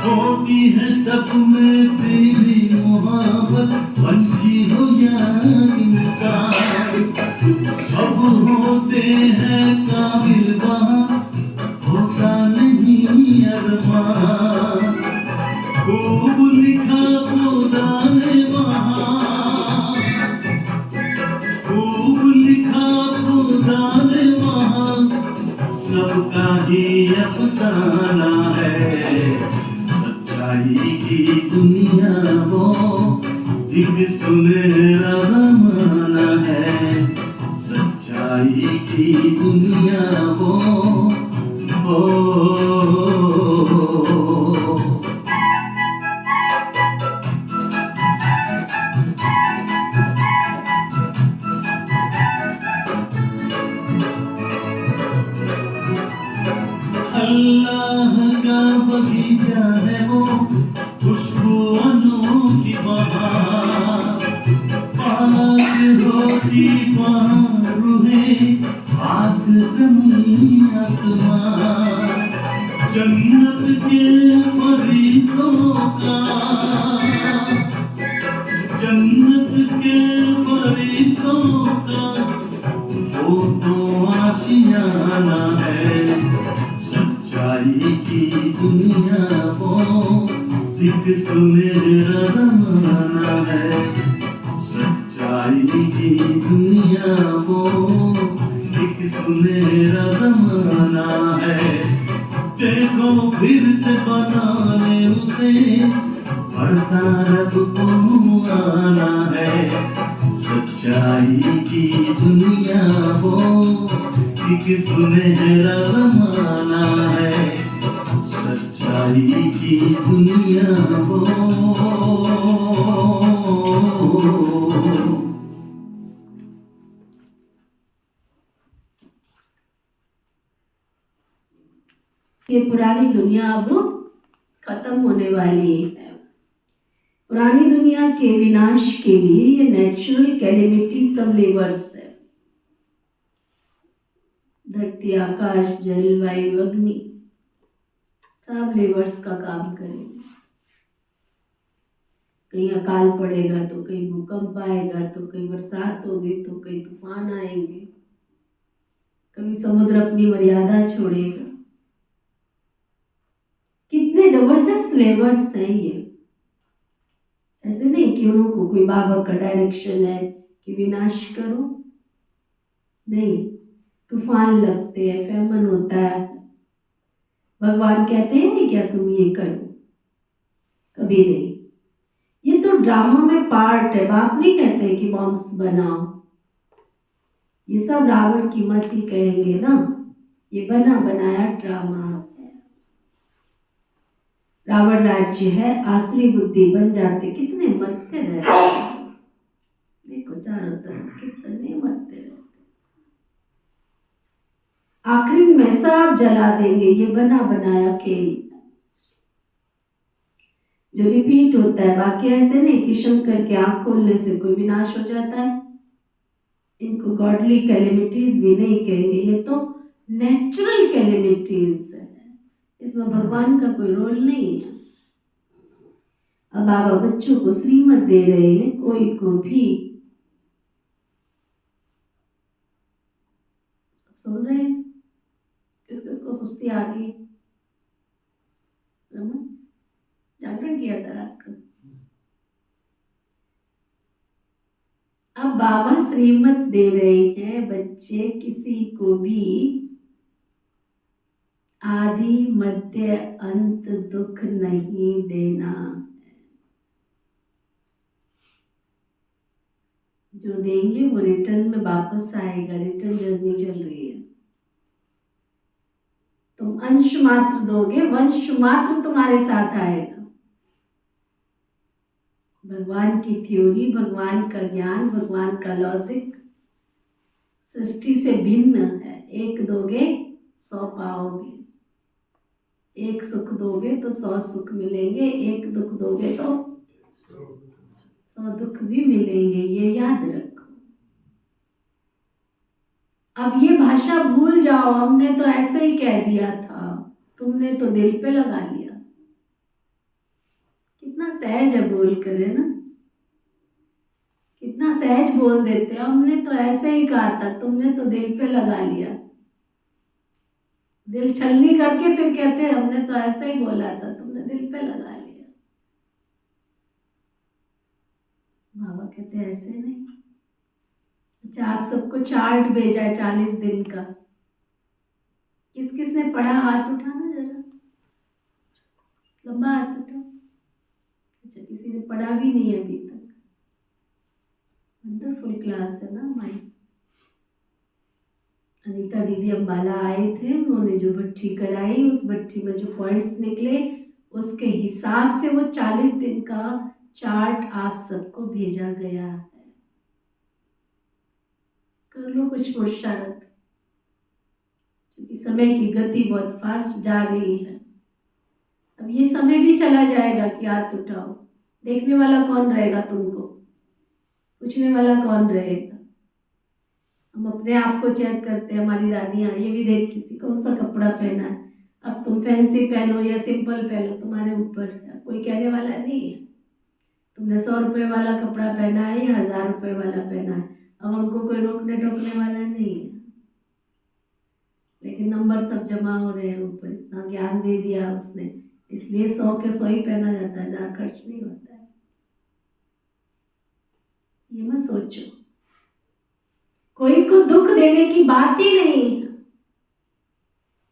होती है सब में तेरी मोहब्बत, पंछी हो या इंसान। सब होते हैं काबिल वहाँ, होता नहीं अरमान। खूब लिखा खुदा ने वहाँ, खूब लिखा खुदा ने वहाँ, सबका ही अफसाना है। सच्चाई की दुनिया वो एक सुनहरा जमाना है। सच्चाई की दुनिया वो। अल्लाह का बगीचा है वो, खुशबू अनोखी बहार। पाक होती वहाँ रूहें, पाक ज़मीं आसमान। जन्नत के फरिश्तों का, जन्नत के फरिश्तों का वो तो आशियाना है। सच्चाई की दुनिया वो एक सुनहरा जमाना है। सच्चाई की दुनिया वो एक सुनहरा जमाना है। देखो फिर से बनाने उसे पड़ता रब को आना है। सच्चाई की दुनिया वो एक सुनहरा जमाना है। सच्चाई की दुनिया वो। ये पुरानी दुनिया अब खत्म होने वाली है। पुरानी दुनिया के विनाश के लिए ये नेचुरल कैलेमिटी सब लेवर्स है। धरती, आकाश, जल, वायु, अग्नि सब लेवर्स का काम करेंगे। कहीं अकाल पड़ेगा तो कहीं भूकंप आएगा, तो कहीं बरसात होगी, तो कहीं तूफान आएंगे, कभी समुद्र अपनी मर्यादा छोड़ेगा। कितने जबरदस्त लेवर्स हैं ये। ऐसे नहीं कि उनको कोई बाबा का डायरेक्शन है कि विनाश करो, नहीं। तूफान लगते हैं, फैमन होता है, भगवान कहते हैं क्या तुम ये करो, कभी नहीं। ये तो ड्रामा में पार्ट है। बाप नहीं कहते कि बॉम्ब्स बनाओ, ये सब रावण की मत ही कहेंगे ना, ये बना बनाया ड्रामा है। रावण राज्य है, आसुरी बुद्धि बन जाते, कितने मरते रहते हैं। देखो चारों तरफ कितने मरते रहते, आखिरी में सब जला देंगे। ये बना बनाया खेल जो रिपीट होता है। बाकी ऐसे नहीं कि शंकर के आंख खोलने से कोई विनाश हो जाता है। इनको गॉडली कैलेमिटीज भी नहीं कहेंगे, ये तो नेचुरल कैलेमिटीज है, इसमें भगवान का कोई रोल नहीं है। अब बाबा बच्चों को श्रीमत दे रहे हैं, कोई को भी सुन रहे हैं। किस किस को सुस्ती आ रही है? रमन जागरण किया था रात को। अब बाबा श्रीमत दे रहे हैं, बच्चे किसी को भी आदि मध्य अंत दुख नहीं देना। जो देंगे वो रिटर्न में वापस आएगा। रिटर्न जर्नी चल रही है। तुम अंश मात्र दोगे, वंश मात्र तुम्हारे साथ आएगा। भगवान की थ्योरी, भगवान का ज्ञान, भगवान का लॉजिक सृष्टि से भिन्न है। एक दोगे 100 पाओगे, एक सुख दोगे तो 100 सुख मिलेंगे, एक दुख दोगे तो 100 दुख भी मिलेंगे, ये याद रखो। अब ये भाषा भूल जाओ, हमने तो ऐसे ही कह दिया था, तुमने तो दिल पे लगा लिया। कितना सहज है बोल कर, है ना, कितना सहज बोल देते हैं। हमने तो ऐसे ही कहा था, तुमने तो दिल पे लगा लिया। दिल छलनी करके फिर कहते हैं हमने तो ऐसे ही बोला था, तुमने दिल पे लगा लिया। बाबा कहते हैं ऐसे नहीं। अच्छा, आप सबको चार्ट भेजा है 40 दिन का। किस किस ने पढ़ा? हाथ उठाना जरा, लंबा हाथ उठाओ। अच्छा, किसी ने पढ़ा भी नहीं अभी तक। वंडरफुल क्लास है ना हमारी। अनीता दीदी अम्बाला आए थे, उन्होंने जो भट्टी कराई, उस भट्टी में जो पॉइंट्स निकले उसके हिसाब से वो 40 दिन का चार्ट आप सबको भेजा गया है। कर लो कुछ पुरुषार्थ, क्योंकि समय की गति बहुत फास्ट जा रही है। अब ये समय भी चला जाएगा कि हाथ उठाओ। देखने वाला कौन रहेगा? तुमको पूछने वाला कौन रहेगा? हम अपने आप को चेक करते हैं। हमारी दादियाँ ये भी देखती थी कौन सा कपड़ा पहना है। अब तुम फैंसी पहनो या सिंपल पहनो, तुम्हारे ऊपर है, कोई कहने वाला नहीं है। तुमने 100 रुपये वाला कपड़ा पहना है या 1000 रुपये वाला पहना है, अब हमको कोई रोकने टोकने वाला नहीं है। लेकिन नंबर सब जमा हो रहे हैं ऊपर, इतना ज्ञान दे दिया उसने, इसलिए 100 के 100 ही पहना जाता है, ज़्यादा खर्च नहीं होता है। ये मत सोचो, कोई को दुख देने की बात ही नहीं है।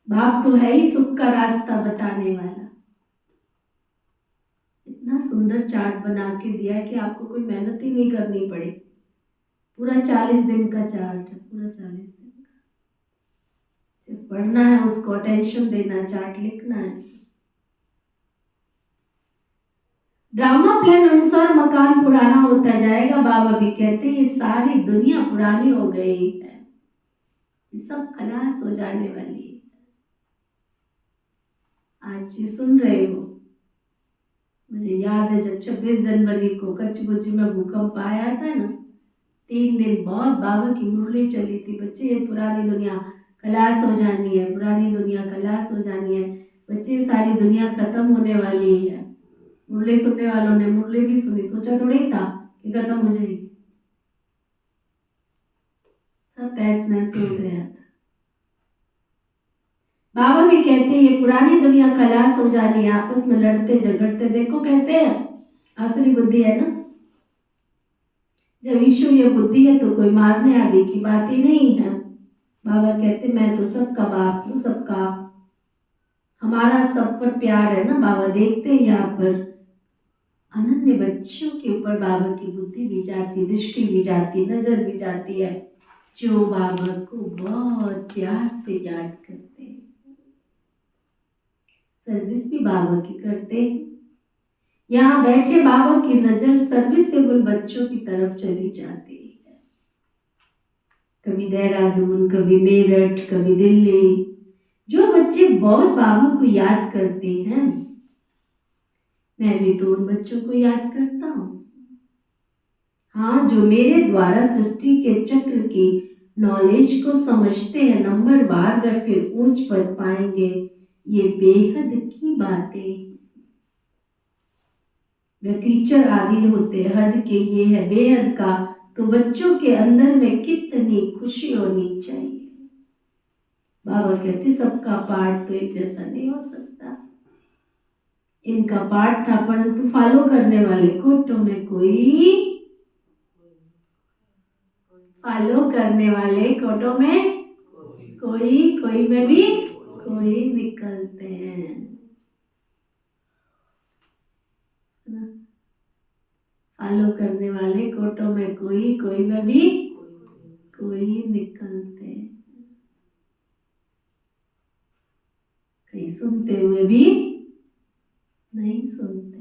बाप तो है ही सुख का रास्ता बताने वाला। इतना सुंदर चार्ट बना के दिया है कि आपको कोई मेहनत ही नहीं करनी पड़े। पूरा 40 दिन का चार्ट है, पूरा 40 दिन का। सिर्फ पढ़ना है, उसको अटेंशन देना, चार्ट लिखना है। ड्रामा प्लान अनुसार मकान पुराना होता जाएगा। बाबा भी कहते हैं ये सारी दुनिया पुरानी हो गई है, ये सब खलास हो जाने वाली है। आज ये सुन रहे हो, मुझे याद है जब 26 जनवरी को कच्छ में भूकंप आया था ना, 3 दिन बहुत बाबा की मुरली चली थी, बच्चे ये पुरानी दुनिया खलास हो जानी है, पुरानी दुनिया खलास हो जानी है, बच्चे सारी दुनिया खत्म होने वाली है। मुरली सुनने वालों ने मुरली भी सुनी, सोचा थोड़ी था कि खत्म हो जाएगी। सब तहस नहस हो गया था। बाबा भी कहते हैं ये पुरानी दुनिया खलास हो जानी है, आपस में लड़ते झगड़ते देखो कैसे है, आसुरी बुद्धि है ना। जब ईश्वर ये बुद्धि है तो कोई मारने आदि की बात ही नहीं है। बाबा कहते मैं तो सबका बाप हूँ, सबका हमारा सब पर प्यार है ना। बाबा देखते हैं यहाँ पर अनन्य बच्चों के ऊपर बाबा की बुद्धि भी जाती, दृष्टि भी जाती, नजर भी जाती है, जो बाबा को बहुत प्यार से याद करते हैं, सर्विस भी बाबा की करते हैं। यहाँ बैठे बाबा की नजर सर्विसेबल बच्चों की तरफ चली जाती है, कभी देहरादून, कभी मेरठ, कभी दिल्ली। जो बच्चे बहुत बाबा को याद करते हैं, मैं भी तो उन बच्चों को याद करता हूँ। हाँ, जो मेरे द्वारा सृष्टि के चक्र की नॉलेज को समझते हैं नंबर बार, व फिर ऊंच पद पाएंगे। ये बेहद की बातें, वे टीचर आदि होते हद के, ये है बेहद का। तो बच्चों के अंदर में कितनी खुशी होनी चाहिए। बाबा कहते सबका पाठ तो एक जैसा नहीं हो सकता। इनका पाठ था, परंतु फॉलो करने वाले कोटों में कोई, फॉलो करने वाले कोटों में कोई में भी कोई निकलते हैं। फॉलो करने वाले कोटों में कोई में भी कोई निकलते हैं। कहीं सुनते हुए भी नहीं सुनते।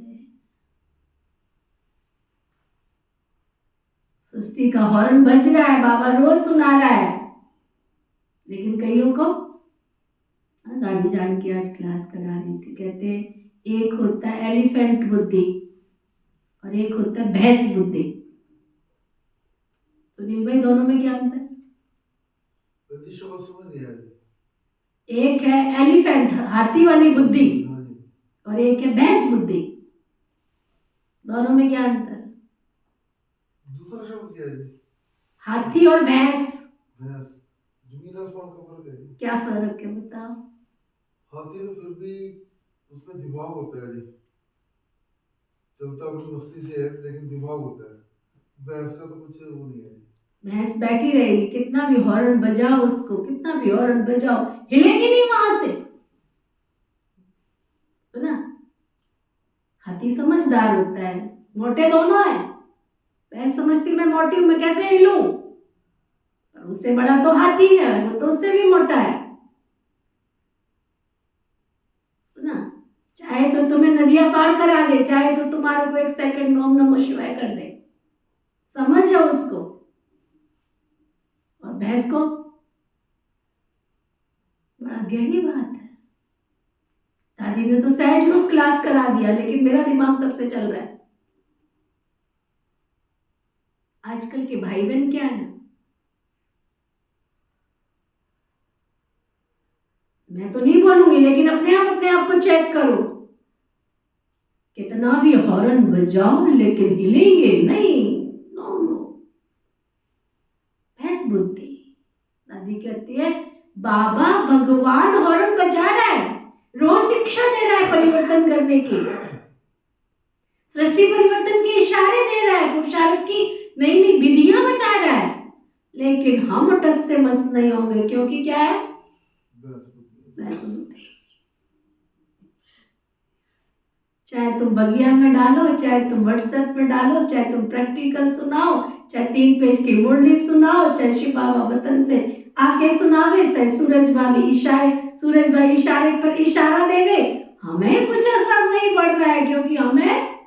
सृष्टि का हॉर्न बज रहा है, बाबा रोज सुना रहा है, लेकिन कईयों को, दादी जान की आज क्लास करा रही थी, कहते एक होता है एलिफेंट बुद्धि और एक होता है भैंस बुद्धि। सुनील भाई, दोनों में क्या अंतर है? एक है एलिफेंट, हाथी वाली बुद्धि, और एक है भैंस बुद्धि। दोनों में क्या अंतर है? दूसरा शब्द क्या है? हाथी और भैंस। भैंस, जमीन आसमान का फर्क है। क्या फर्क है बताओ? हाथी तो फिर भी उसमें दिमाग होता है जी, चलता अपनी मस्ती से है, लेकिन दिमाग होता है। भैंस का तो कुछ वो नहीं है। भैंस बैठी रहेगी, कितना भी हॉर्न बजाओ उसको, कितना भी हॉर्न बजाओ, हिलेगी नहीं वहां से, है ना? हाथी समझदार होता है, मोटे दोनों है। भैंस समझती मैं मोटी हूं, मैं कैसे हिलूं? पर उससे बड़ा तो हाथी है, वो तो उससे भी मोटा है ना? चाहे तो तुम्हें नदियां पार करा दे, चाहे तो तुम्हारे को एक सेकंड में ओम नमः शिवाय कर दे, समझ है उसको। और भैंस को बड़ा गहरी बात है। दादी ने तो सहज रूप क्लास करा दिया, लेकिन मेरा दिमाग तब से चल रहा है। आजकल के भाई बहन क्या है, मैं तो नहीं बोलूंगी, लेकिन अपने आप को चेक करो। कितना भी हॉर्न बजाओ, लेकिन हिलेंगे नहीं। नो नो, भैंस बुद्धि। दादी कहती है बाबा भगवान हॉर्न बजा रहा है, रोज शिक्षा दे रहा है परिवर्तन करने की, सृष्टि परिवर्तन के इशारे दे रहा है, पुरुषार्थ की नई नई विधियां बता रहा है, लेकिन हम टस से मस नहीं होंगे, क्योंकि क्या है? भैंस बुद्धि। चाहे तुम बगिया में डालो, चाहे तुम व्हाट्सएप में डालो, चाहे तुम प्रैक्टिकल सुनाओ, चाहे 3 पेज की मुरली सुनाओ, चाहे शिव बाबा वतन से आके सुनावे, चाहे सूरज भाई इशारे पर इशारा देवे, हमें कुछ असर नहीं पड़ रहा है, क्योंकि हमें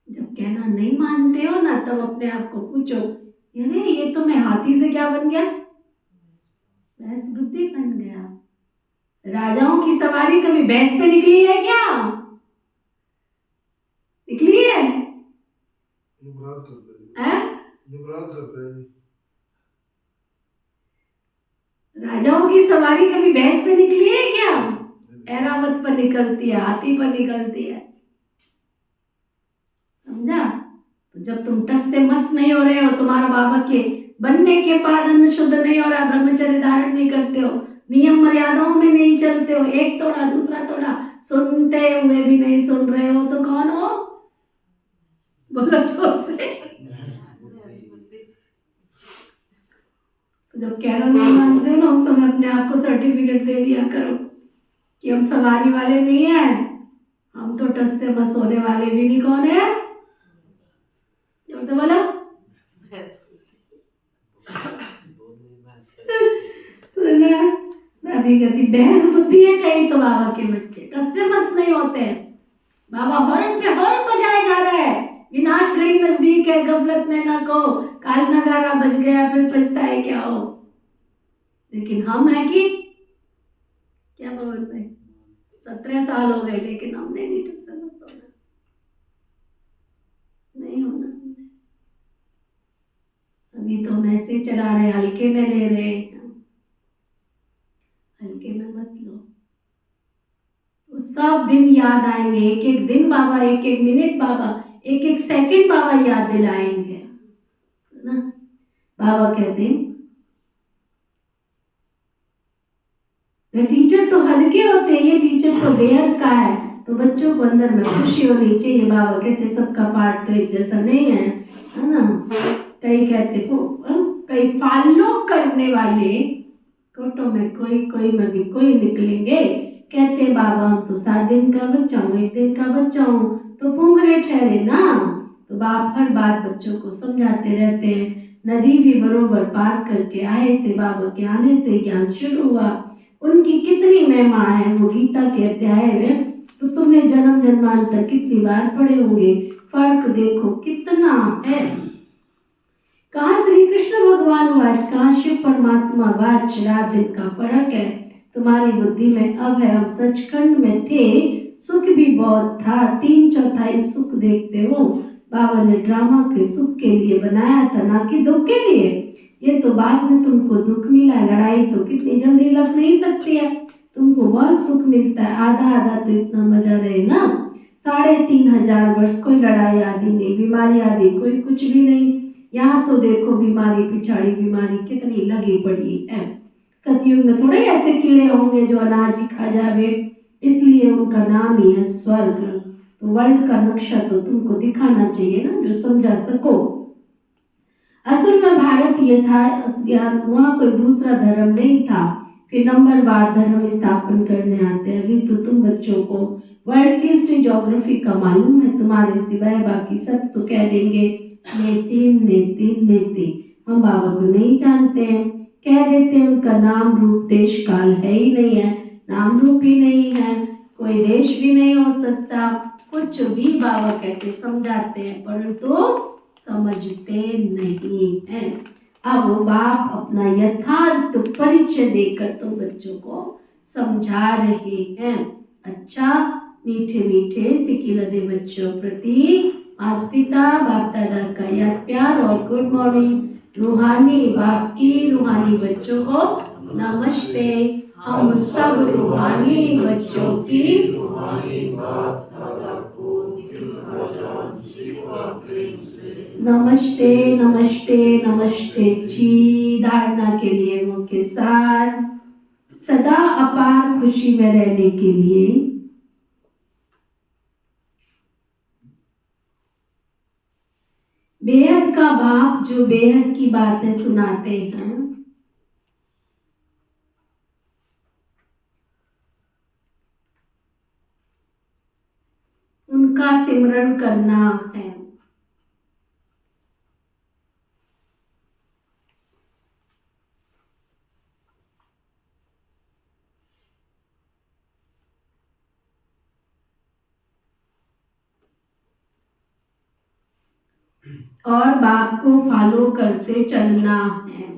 जब कहना नहीं मानते हो ना, तब अपने आप को पूछो, ये तो मैं हाथी से क्या बन गया? भैंस बुद्धि बन गया। राजाओं की सवारी कभी भैंस पे निकली है क्या? निकली है? युवराज करता है, युवराज करता है। राजाओं की सवारी कभी भैंस पे निकली है क्या? ऐरावत पर निकलती है, हाथी पर निकलती है, समझा? तो जब तुम टस से मस नहीं हो रहे हो, तुम्हारा बाबा के बनने के बाद अन्न शुद्ध नहीं हो रहा, ब्रह्मचर्य धारण नहीं करते हो, नियम मर्यादाओं में नहीं चलते हो, एक तोड़ा दूसरा तोड़ा, सुनते हुए भी नहीं सुन रहे हो, तो कौन हो? बोलो जोर से। तो जब कैरल नहीं मानते हो ना, उस समय अपने आप को सर्टिफिकेट दे दिया करो कि हम सवारी वाले नहीं हैं, हम तो टस से मस होने वाले भी नहीं। कौन है? जोर से बोलो। सुना? दादी कहती बहस बुद्धि है कहीं तो बाबा के बच्चे टस से मस नहीं होते हैं। बाबा हॉर्न पे हॉर्न बजाया जा रहा है, विनाश घड़ी नजदीक है, गफलत में ना को, काल नगारा बज गया फिर पछताए क्या हो। लेकिन हम है कि क्या बोल भाई, 17 साल हो गए लेकिन हमने नहीं टस से मस होना, नहीं होना। अभी तो हम ऐसे चला रहे, हल्के में ले रहे हैं। हल्के में मत लो, वो सब दिन याद आएंगे। एक एक दिन बाबा, एक एक मिनट बाबा, एक एक सेकंड बाबा याद दिलाएंगे ना। बाबा कहते हैं ये टीचर तो हद के होते हैं, ये टीचर तो बेहद का है। तो बच्चों को अंदर में खुशी होनी चाहिए। बाबा कहते सबका पाठ तो एक जैसा नहीं है ना। कई कहते कई फॉलो करने वाले कोटों में कोई में भी कोई निकलेंगे। कहते बाबा हम तो 7 दिन का बच्चा हूँ, 1 दिन का बच्चा हूँ तो पुंगरे ठहरे ना। तो बाप हर बात बच्चों को समझाते रहते हैं। नदी भी बरोबर पार करके आए थे, बाबा के आने से ज्ञान शुरू हुआ। उनकी कितनी महिमा है वो गीता के अध्याय में तो तुमने जन्म जन्मांतर कितनी बार पढ़े होंगे। फर्क देखो कितना है। कहा श्री कृष्ण भगवान वाच, कहा शिव परमात्मा वाच। रात दिन का फर्क है, तुम्हारी बुद्धि में अब है। हम सचखंड में थे, सुख भी बहुत था, 3/4 सुख देखते हो। बाबा ने ड्रामा के सुख के लिए बनाया था, ना कि दुख के लिए। ये तो बाद में तुमको दुख मिला, लड़ाई तो कितनी जल्दी लग नहीं सकती है। तुमको बहुत सुख मिलता है, आधा आधा तो इतना मजा रहे ना। 3500 वर्ष कोई लड़ाई आदि नहीं, बीमारी आदि कोई कुछ भी नहीं। यहाँ तो देखो बीमारी पिछाड़ी बीमारी कितनी लगी पड़ी है। सतयुग में थोड़े ऐसे कीड़े होंगे जो अनाज ही खा जावे, इसलिए उनका नाम ही है स्वर्ग। तो वर्ल्ड का नक्शा तो तुमको दिखाना चाहिए ना, जो समझा सको। असल में भारत ये था, वहाँ कोई दूसरा धर्म नहीं था। फिर नंबरवार धर्म स्थापन करने आते हैं। अभी तो तुम बच्चों को वर्ल्ड की हिस्ट्री ज्योग्राफी का मालूम है, तुम्हारे सिवाय बाकी सब तो कह देंगे नेति नेति नेति। हम बाबा को नहीं जानते हैं, कह देते हैं उनका नाम रूप देश काल है ही नहीं है, नाम रूप ही नहीं है, कोई देश भी नहीं हो सकता, कुछ भी बाबा कहते समझाते हैं परंतु समझते नहीं हैं। अब बाप अपना यथार्थ परिचय देकर तो बच्चों को समझा रहे हैं। अच्छा, मीठे मीठे सिकिलदे बच्चों प्रति माता पिता बाप दादा का याद प्यार और गुड मॉर्निंग। रूहानी बाप की रूहानी बच्चों को नमस्ते। हम सब रूहानी बच्चों की रूहानी बाप दादा को नमस्ते नमस्ते नमस्ते जी। धारणा के लिए मुख्य सार, सदा अपार खुशी में रहने के लिए बेहद का बाप जो बेहद की बातें सुनाते हैं, उनका सिमरण करना है। और बाप को फॉलो करते चलना है।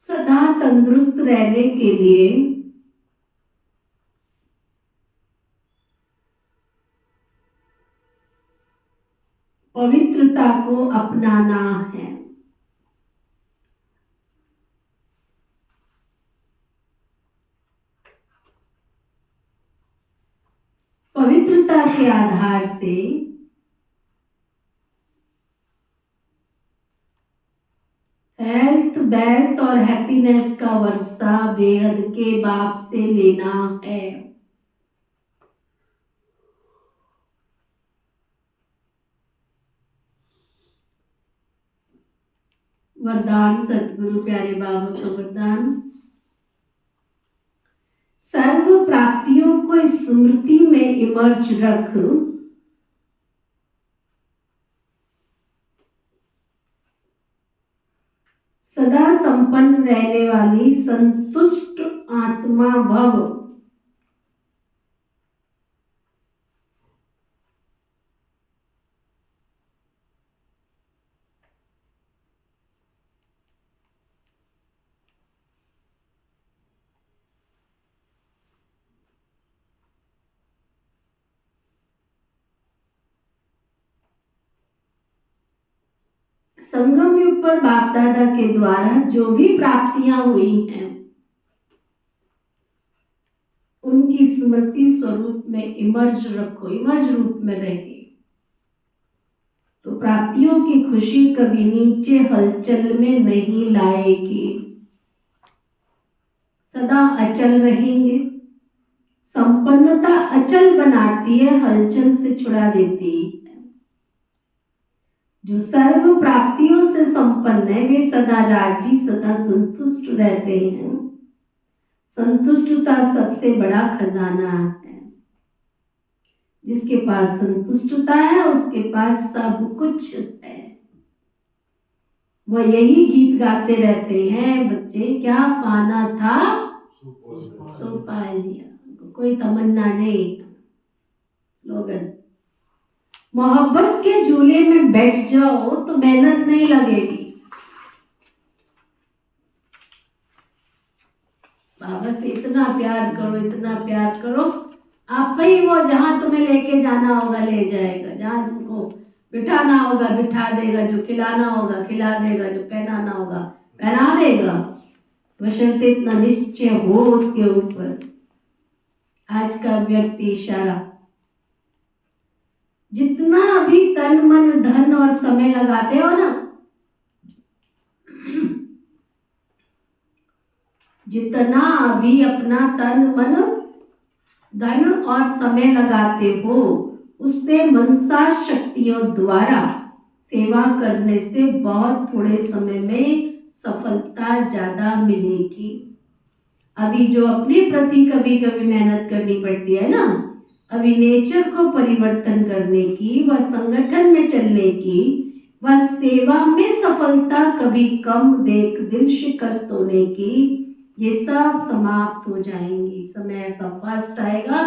सदा तंदुरुस्त रहने के लिए पवित्रता को अपनाना है। पवित्रता के आधार से हेल्थ वेल्थ और हैप्पीनेस का वर्षा बेहद के बाप से लेना है। वरदान सतगुरु प्यारे बाबा का वरदान। सर्व प्राप्तियों को स्मृति में इमर्ज रख, सदा संपन्न रहने वाली संतुष्ट आत्मा भव। संगम युग पर बाप दादा के द्वारा जो भी प्राप्तियां हुई हैं उनकी स्मृति स्वरूप में इमर्ज रखो, इमर्ज रूप में रहेगी तो प्राप्तियों की खुशी कभी नीचे हलचल में नहीं लाएगी, सदा अचल रहेंगे। संपन्नता अचल बनाती है, हलचल से छुड़ा देती है। जो सर्व प्राप्तियों से संपन्न है वे सदा राजी, सदा संतुष्ट रहते हैं। संतुष्टता सबसे बड़ा खजाना है। जिसके पास संतुष्टता है उसके पास सब कुछ है। वह यही गीत गाते रहते हैं, बच्चे क्या पाना था सो पा लिया, कोई तमन्ना नहीं। स्लोगन, मोहब्बत के झूले में बैठ जाओ तो मेहनत नहीं लगेगी। बाबा से इतना प्यार करो, इतना प्यार करो, आप ही वो जहां तुम्हें लेके जाना होगा ले जाएगा, जहां तुमको बिठाना होगा बिठा देगा, जो खिलाना होगा खिला देगा, जो पहनाना होगा पहना देगा। बशर्ते इतना निश्चय हो उसके ऊपर। आज का व्यक्ति इशारा, जितना भी तन मन धन और समय लगाते हो ना, जितना अभी अपना तन मन धन और समय लगाते हो उससे मनसा शक्तियों द्वारा सेवा करने से बहुत थोड़े समय में सफलता ज्यादा मिलेगी। अभी जो अपने प्रति कभी कभी मेहनत करनी पड़ती है ना, अभी नेचर को परिवर्तन करने की, वह संगठन में चलने की, वह सेवा में सफलता कभी कम देख दिल शिकस्त होने की, ये सब समाप्त हो जाएंगी। समय ऐसा फास्ट आएगा,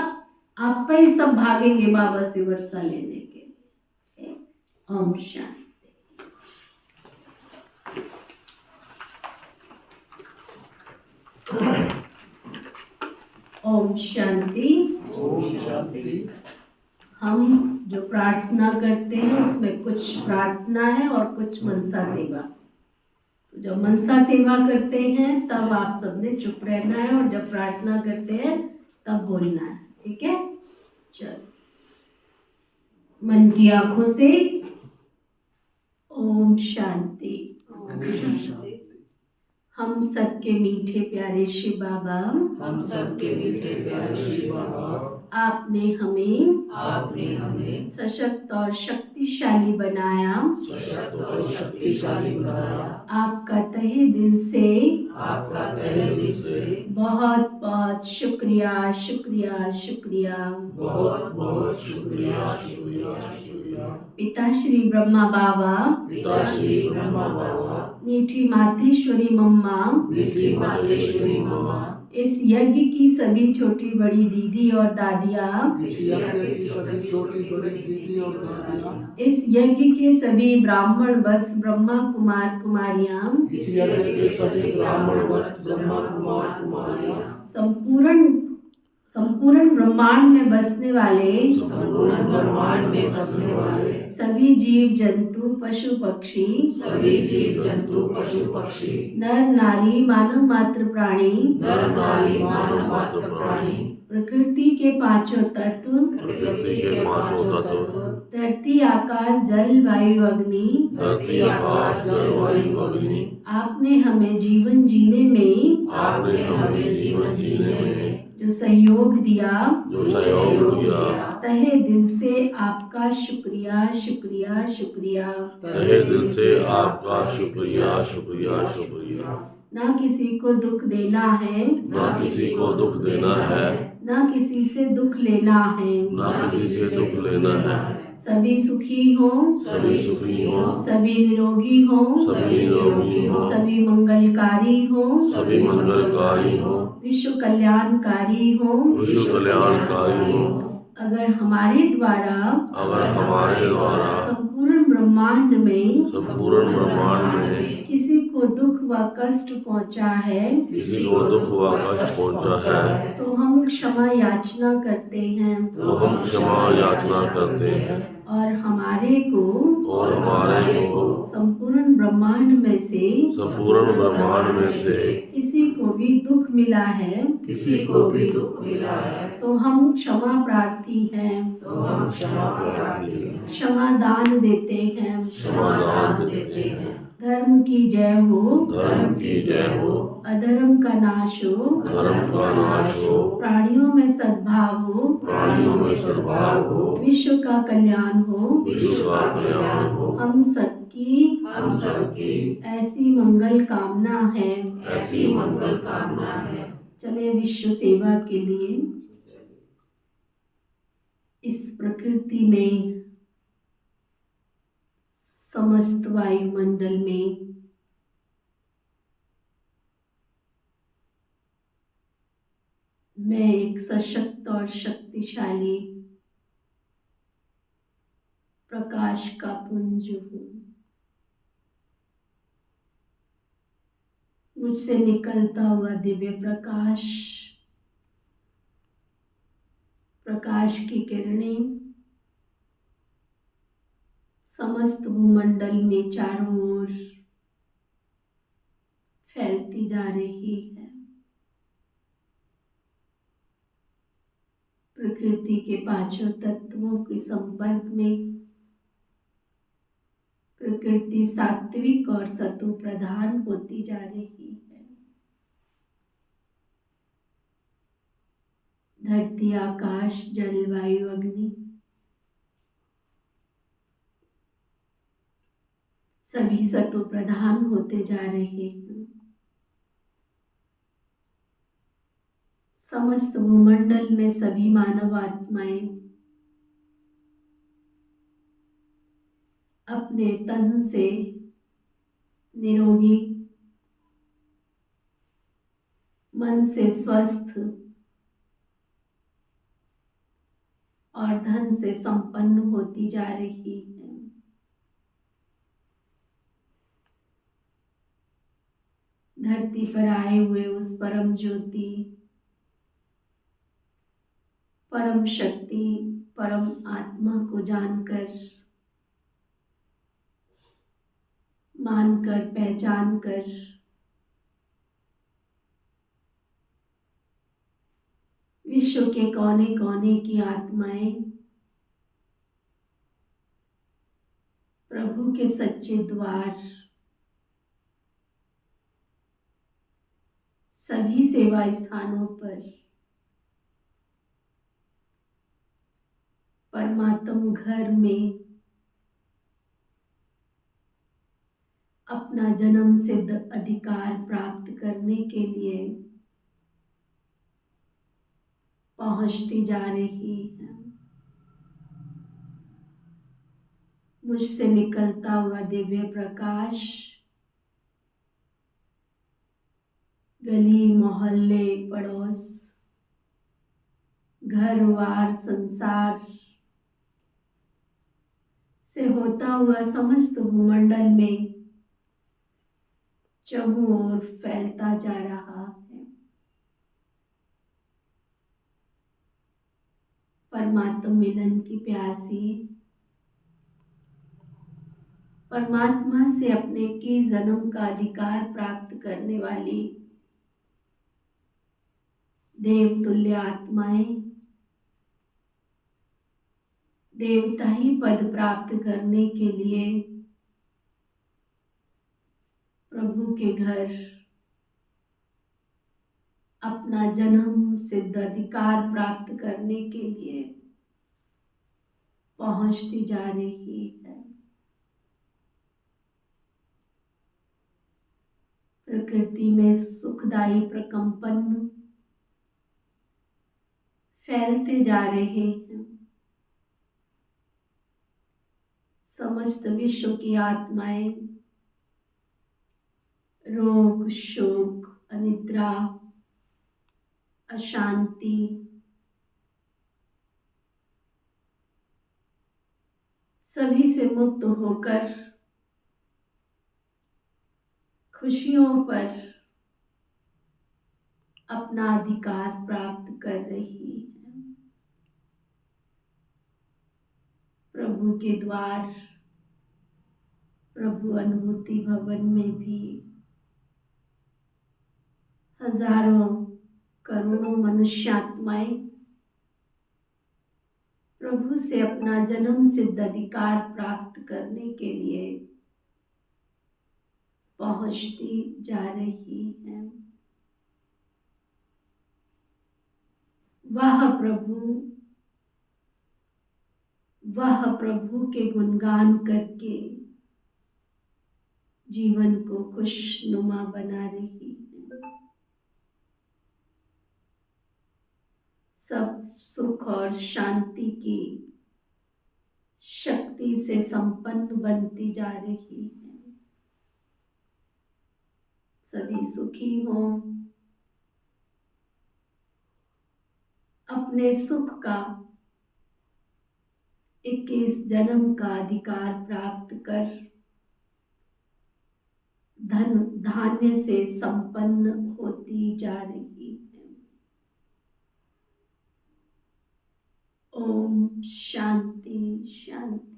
आप पे ही सब भागेंगे बाबा से वर्षा लेने के लिए। ओम शांति। ओम शांति। ओम शांति। हम जो प्रार्थना करते हैं उसमें कुछ प्रार्थना है और कुछ मनसा सेवा। तो जब मनसा सेवा करते हैं तब आप सबने चुप रहना है और जब प्रार्थना करते हैं तब बोलना है, ठीक है? चलो, मन की आंखों से ओम शांति। हम सबके मीठे प्यारे शिव बाबा, हम सबके मीठे प्यारे शिव बाबा, आपने हमें सशक्त और शक्तिशाली बनाया, सशक्त और शक्तिशाली बनाया। आपका तहे दिल से बहुत बहुत शुक्रिया, शुक्रिया, शुक्रिया। बहुत बहुत शुक्रिया, शुक्रिया, शुक्रिया। पिता श्री ब्रह्मा बाबा, पिता श्री ब्रह्मा बाबा, मीठी मातेश्वरी मम्मा, मीठी मातेश्वरी मम्मा, इस यज्ञ की सभी छोटी बड़ी दीदी और दादियाँ, इस यज्ञ की सभी छोटी बड़ी दीदी और दादियाँ, इस यज्ञ के सभी ब्राह्मण वत्स ब्रह्मा कुमार कुमारियाँ, इस यज्ञ के सभी ब्राह्मण वत्स ब्रह्मा कुमार कुमारियाँ, संपूर्ण ब्रह्मांड में बसने वाले, संपूर्ण ब्रह्मांड में बसने वाले सभी जीव जंतु पशु पक्षी, सभी जीव जंतु पशु पक्षी, नर नारी मानव मात्र प्राणी, नर नारी मानव मात्र प्राणी, प्रकृति के पांचों तत्व, प्रकृति के पांचों तत्व, धरती आकाश जल वायु अग्नि, धरती आकाश जल वायु अग्नि, आपने हमें जीवन जीने में आपने हमें जीवन जीने में जो जो सहयोग दिया, तहे दिल से आपका शुक्रिया शुक्रिया शुक्रिया। तहे दिल से आपका शुक्रिया शुक्रिया शुक्रिया। ना किसी को दुख देना है, ना किसी को दुख देना है, ना किसी से दुख लेना है। ना किसी से दुख लेना है। सभी सुखी हों, सभी सुखी हों, सभी निरोगी हों, सभी निरोगी हों, सभी मंगलकारी हों, सभी मंगलकारी हों, विश्व कल्याणकारी हों। विश्व कल्याणकारी हों। अगर हमारे द्वारा संपूर्ण ब्रह्मांड में किसी को दुख व कष्ट पहुंचा है, किसी को दुख व कष्ट पहुंचा है, तो हम क्षमा याचना करते हैं, और हमारे को संपूर्ण ब्रह्मांड में से किसी को भी दुख मिला है, तो हम क्षमा प्रार्थी हैं, क्षमा दान देते हैं। धर्म की जय हो, अधर्म का नाश हो, प्राणियों में सद्भाव हो, विश्व का कल्याण हो, हम सबकी ऐसी मंगल कामना है। चले विश्व सेवा के लिए इस प्रकृति में, समस्त वायुमंडल में मैं एक सशक्त और शक्तिशाली प्रकाश का पुंज हूँ। मुझसे निकलता हुआ दिव्य प्रकाश की किरणें समस्त भूमंडल में चारों ओर फैलती जा रही है। प्रकृति के पांचों तत्वों के संपर्क में प्रकृति सात्विक और सतो प्रधान होती जा रही है। धरती, आकाश, जल, वायु, अग्नि सभी सतो प्रधान होते जा रहे हैं। समस्त भूमंडल में सभी मानव आत्माएं अपने तन से निरोगी, मन से स्वस्थ और धन से संपन्न होती जा रही है। धरती पर आए हुए उस परम ज्योति, परम शक्ति, परम आत्मा को जानकर, मानकर, पहचान कर विश्व के कोने कोने की आत्माएं प्रभु के सच्चे द्वार, सभी सेवा स्थानों पर परमात्म घर में अपना जन्म सिद्ध अधिकार प्राप्त करने के लिए पहुंचती जा रही है। मुझसे निकलता हुआ दिव्य प्रकाश गली, मोहल्ले, पड़ोस, घर वार, संसार से होता हुआ समस्त भूमंडल में चहुं ओर फैलता जा रहा है। परमात्मा मिलन की प्यासी, परमात्मा से अपने के जन्म का अधिकार प्राप्त करने वाली देवतुल्य आत्माएं देवता ही पद प्राप्त करने के लिए प्रभु के घर अपना जन्म सिद्ध अधिकार प्राप्त करने के लिए पहुंचती जा रही है। प्रकृति में सुखदायी प्रकंपन फैलते जा रहे हैं। समस्त विश्व की आत्माएं रोग, शोक, अनिद्रा, अशांति, सभी से मुक्त होकर खुशियों पर अपना अधिकार प्राप्त कर रही है। प्रभु के द्वार, प्रभु अनुभूति भवन में भी हजारों करोड़ों मनुष्यात्माएं प्रभु से अपना जन्म सिद्ध अधिकार प्राप्त करने के लिए पहुंचती जा रही है। वह प्रभु के गुणगान करके जीवन को खुशनुमा बना रही है। सब सुख और शांति की शक्ति से संपन्न बनती जा रही है। सभी सुखी हों, अपने सुख का 21 जन्म का अधिकार प्राप्त कर धन धान्य से संपन्न होती जा रही है। ओम शांति शांति।